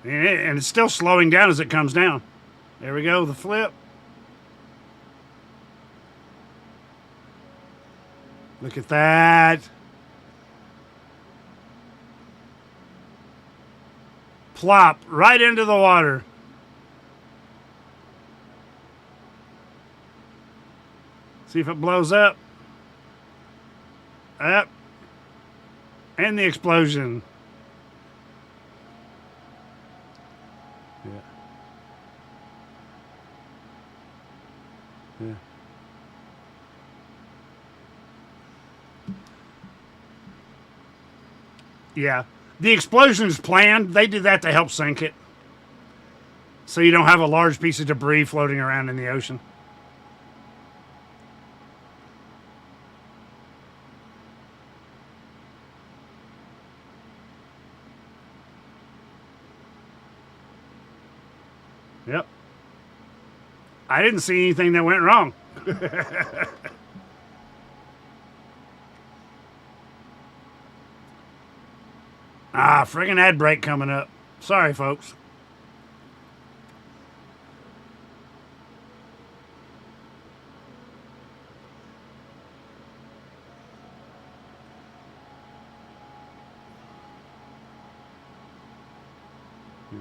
And it's still slowing down as it comes down. There we go, the flip. Look at that. Plop right into the water. See if it blows up. Up. And the explosion. Yeah. Yeah. Yeah. The explosion is planned. They did that to help sink it. So you don't have a large piece of debris floating around in the ocean. Yep. I didn't see anything that went wrong. Friggin' ad break coming up. Sorry, folks. Yeah.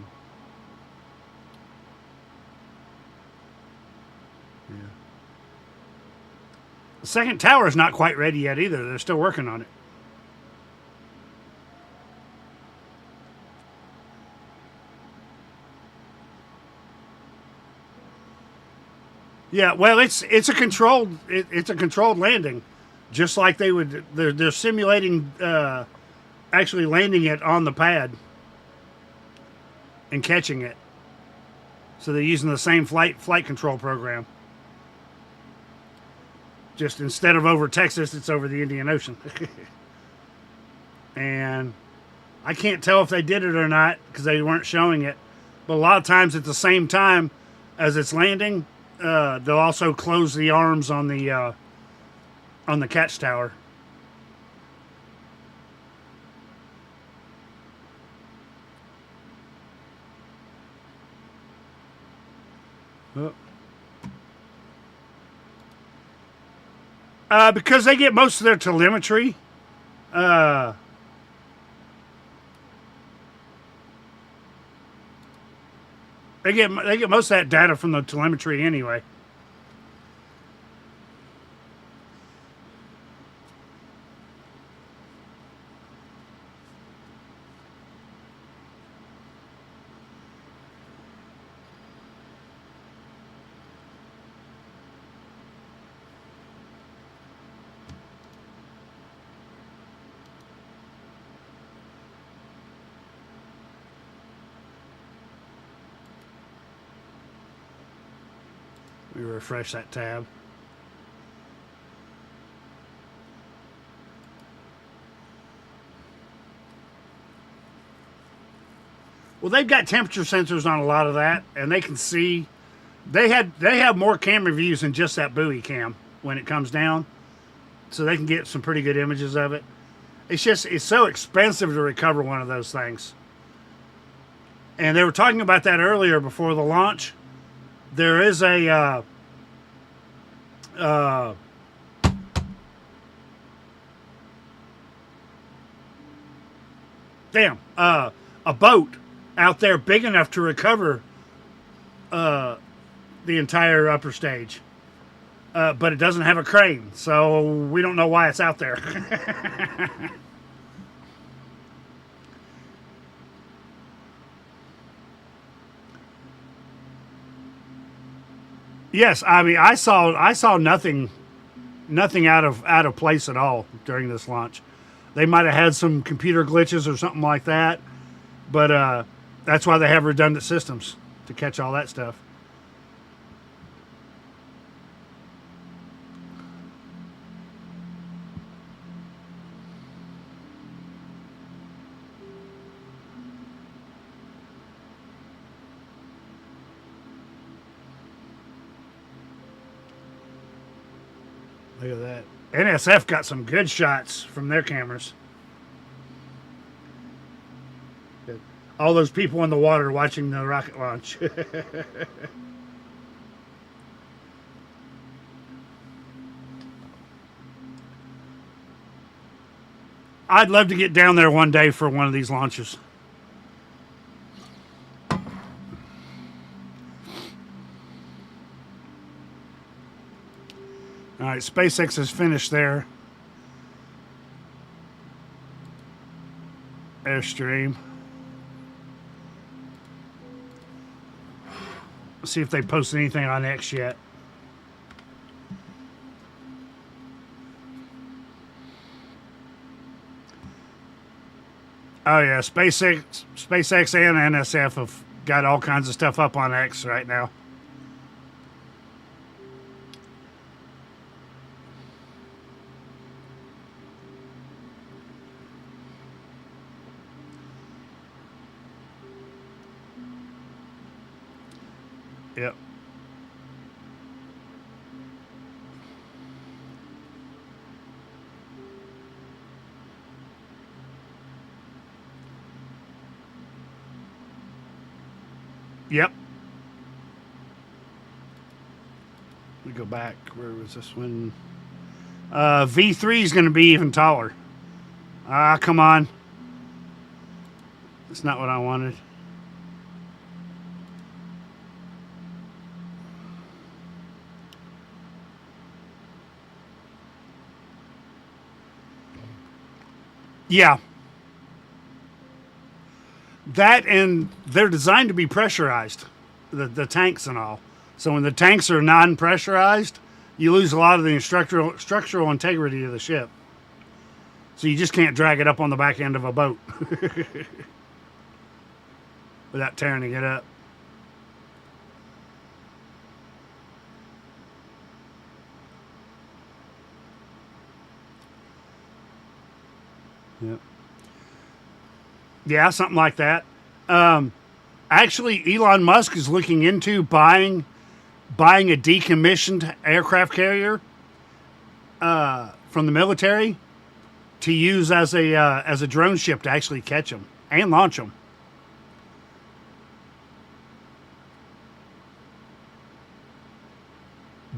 The second tower is not quite ready yet either. They're still working on it. Yeah, well, it's a controlled landing, just like they would. They're simulating actually landing it on the pad and catching it. So they're using the same flight control program. Just instead of over Texas, it's over the Indian Ocean. And I can't tell if they did it or not because they weren't showing it. But a lot of times at the same time as it's landing, they'll also close the arms on the catch tower. Because they get most of their telemetry. They get most of that data from the telemetry anyway. We refresh that tab. Well, they've got temperature sensors on a lot of that, and they can see. They have more camera views than just that buoy cam when it comes down, so they can get some pretty good images of it. It's so expensive to recover one of those things. And they were talking about that earlier before the launch. There is a a boat out there big enough to recover the entire upper stage, but it doesn't have a crane, so we don't know why it's out there. Yes, I mean I saw nothing out of place at all during this launch. They might have had some computer glitches or something like that, but that's why they have redundant systems to catch all that stuff. Look at that. NSF got some good shots from their cameras. Good. all those people in the water watching the rocket launch. I'd love to get down there one day for one of these launches. All right, SpaceX is finished their Airstream. Let's see if they posted anything on X yet. Oh yeah, SpaceX and NSF have got all kinds of stuff up on X right now. Yep. Yep. We go back. Where was this one? V3 is going to be even taller. Ah, come on. That's not what I wanted. Yeah. That, and they're designed to be pressurized, the tanks and all. So when the tanks are non-pressurized, you lose a lot of the structural integrity of the ship. So you just can't drag it up on the back end of a boat without tearing it up. Yep. Yeah, something like that. Actually, Elon Musk is looking into buying a decommissioned aircraft carrier from the military to use as a drone ship to actually catch them and launch them.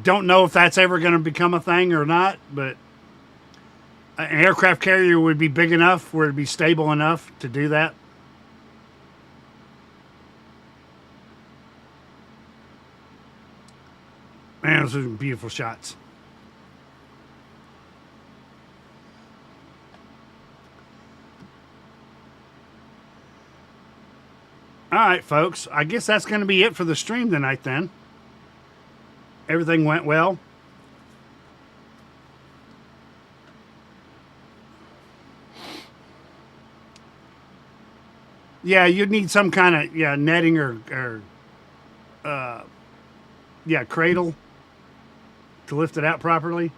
Don't know if that's ever going to become a thing or not, but an aircraft carrier would be big enough where it'd be stable enough to do that. Man, those are beautiful shots. All right, folks. I guess that's going to be it for the stream tonight then. Everything went well. Yeah, you'd need some kind of netting or cradle to lift it out properly.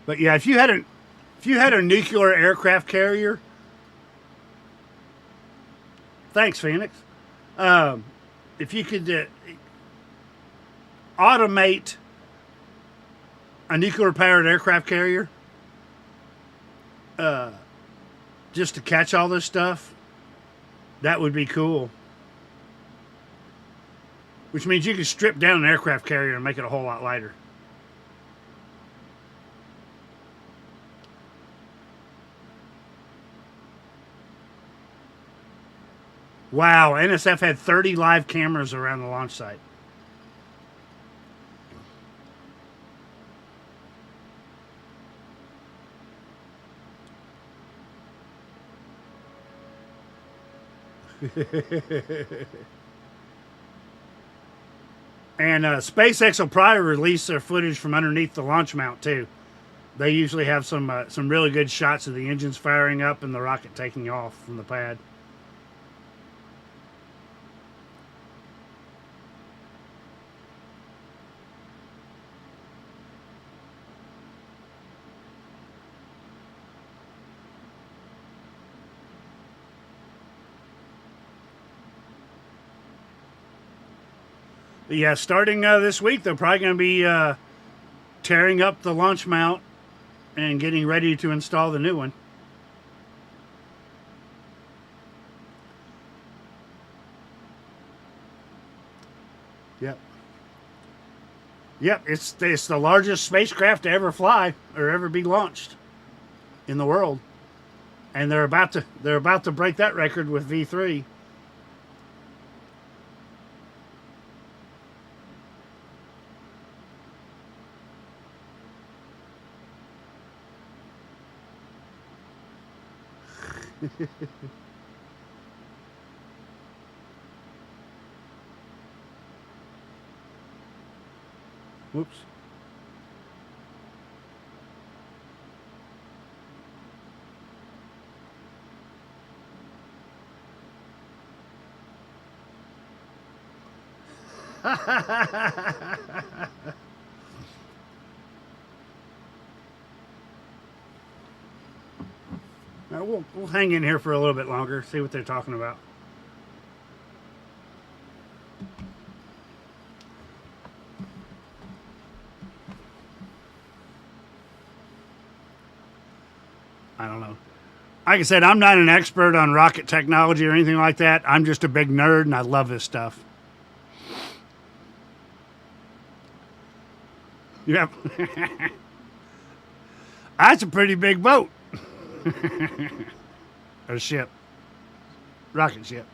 But yeah, if you had a nuclear aircraft carrier, thanks, Phoenix. If you could automate a nuclear-powered aircraft carrier, just to catch all this stuff, that would be cool. Which means you could strip down an aircraft carrier and make it a whole lot lighter. Wow, NSF had 30 live cameras around the launch site. And SpaceX will probably release their footage from underneath the launch mount too. They usually have some really good shots of the engines firing up and the rocket taking off from the pad. Yeah, starting this week, they're probably going to be tearing up the launch mount and getting ready to install the new one. Yep. Yep, it's the largest spacecraft to ever fly or ever be launched in the world. And they're about to break that record with V3. Whoops. Now we'll hang in here for a little bit longer, see what they're talking about. I don't know. Like I said, I'm not an expert on rocket technology or anything like that. I'm just a big nerd and I love this stuff. Yep. That's a pretty big boat. Or ship. Rocket ship.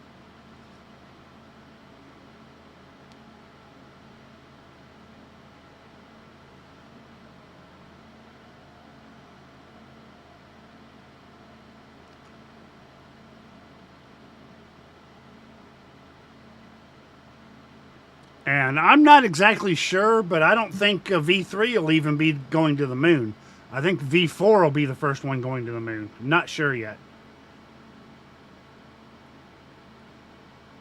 And I'm not exactly sure, but I don't think V3 will even be going to the moon. I think V4 will be the first one going to the moon. Not sure yet.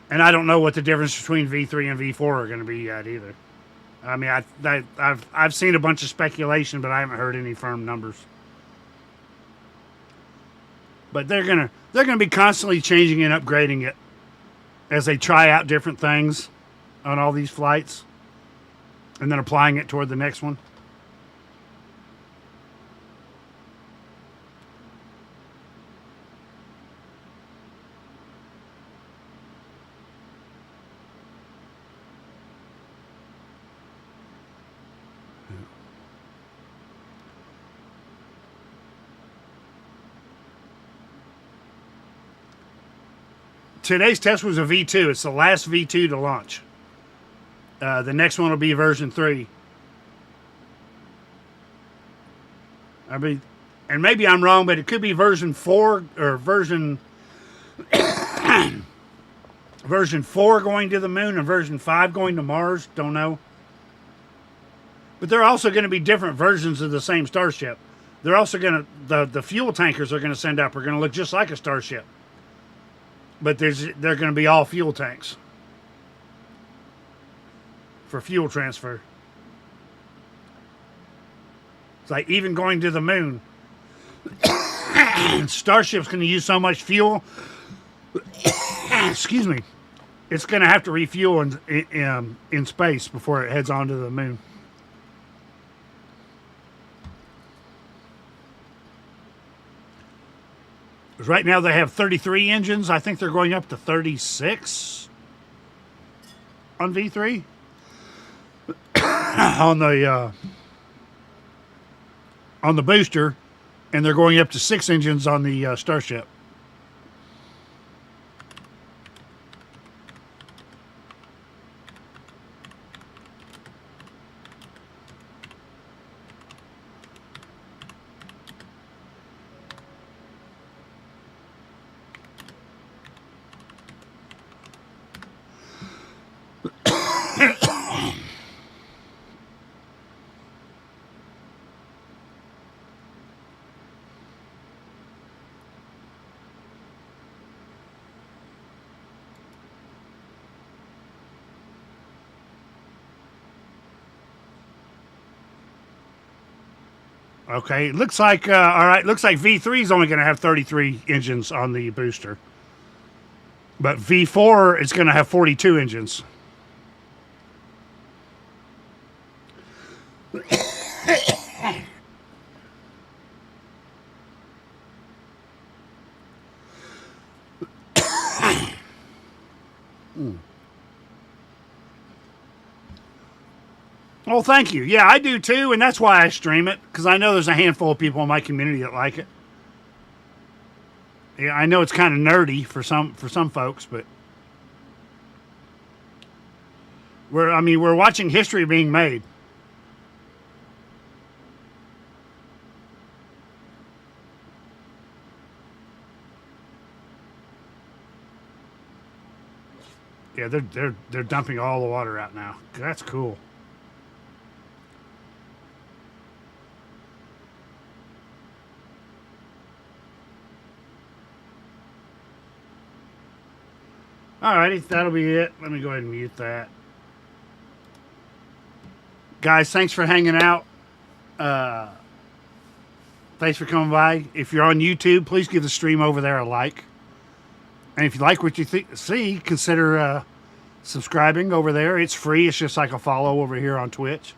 And I don't know what the difference between V3 and V4 are going to be yet either. I mean, I've seen a bunch of speculation, but I haven't heard any firm numbers. But they're gonna be constantly changing and upgrading it as they try out different things on all these flights, and then applying it toward the next one. Today's test was a V2. It's the last V2 to launch. The next one will be version 3. I mean, and maybe I'm wrong, but it could be version 4 or version 4 going to the moon and version 5 going to Mars. Don't know. But they're also going to be different versions of the same Starship. They're also going to, the fuel tankers they're going to send up are going to look just like a Starship. But they're going to be all fuel tanks for fuel transfer. It's like even going to the moon. Starship's going to use so much fuel. Excuse me. It's going to have to refuel in space before it heads on to the moon. Right now they have 33 engines. I think they're going up to 36 on V3. on the booster, and they're going up to 6 engines on the Starship. Okay, looks like, all right, looks like V3 is only going to have 33 engines on the booster. But V4 is going to have 42 engines. Well, thank you. Yeah, I do too, and that's why I stream it, because I know there's a handful of people in my community that like it. Yeah, I know it's kind of nerdy for some folks, but we're watching history being made. Yeah, they're dumping all the water out now. That's cool. Alrighty, that'll be it. Let me go ahead and mute that. Guys, thanks for hanging out. Thanks for coming by. If you're on YouTube, please give the stream over there a like. And if you like what you see, consider subscribing over there. It's free. It's just like a follow over here on Twitch.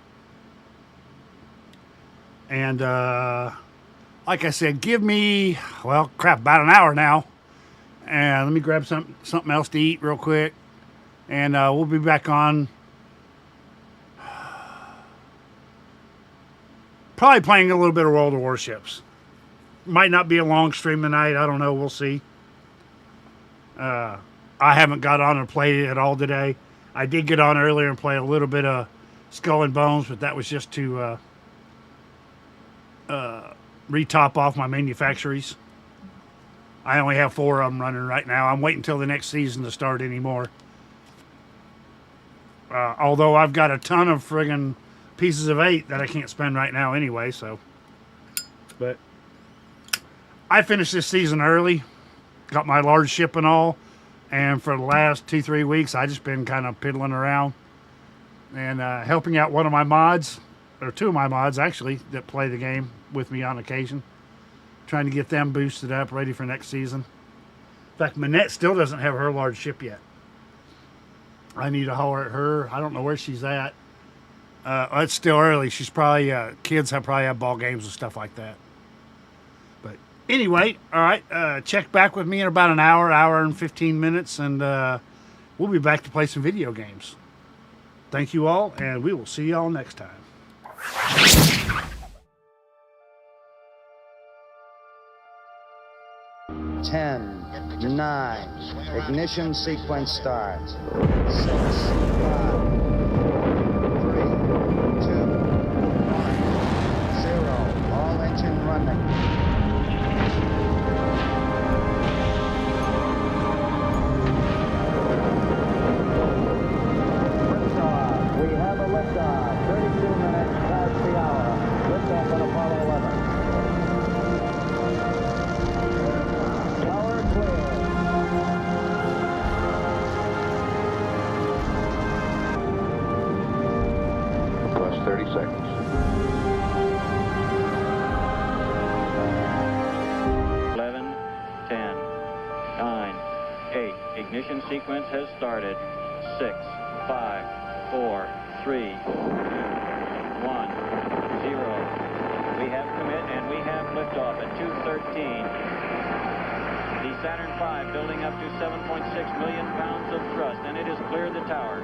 And like I said, give me, well, crap, about an hour now. And let me grab something else to eat real quick. And we'll be back on. Probably playing a little bit of World of Warships. Might not be a long stream tonight. I don't know. We'll see. I haven't got on and played it at all today. I did get on earlier and play a little bit of Skull and Bones, but that was just to re-top off my manufactories. I only have 4 of them running right now. I'm waiting until the next season to start anymore. Although I've got a ton of friggin' pieces of 8 that I can't spend right now anyway, so. But I finished this season early. Got my large ship and all. And for the last 2-3 weeks, I just been kind of piddling around. And helping out one of my mods, or 2 of my mods actually, that play the game with me on occasion. Trying to get them boosted up, ready for next season. In fact, Manette still doesn't have her large ship yet. I need to holler at her. I don't know where she's at. It's still early. She's probably, kids probably have ball games and stuff like that. But anyway, all right, check back with me in about an hour and 15 minutes, and we'll be back to play some video games. Thank you all, and we will see you all next time. 10, 9, ignition sequence start. 6, 5, 3, 2, 1, 0. All engine running. Liftoff. We have a liftoff. 32 minutes past the hour. Liftoff on Apollo 11. Plus 30 seconds. 11, 10, 9, 8. Ignition sequence has started. 6, 5, 4, 3, 2, 1, 0. We have commit and we have liftoff at 2:13. The Saturn V building up to 7.6 million pounds of thrust, and it has cleared the tower.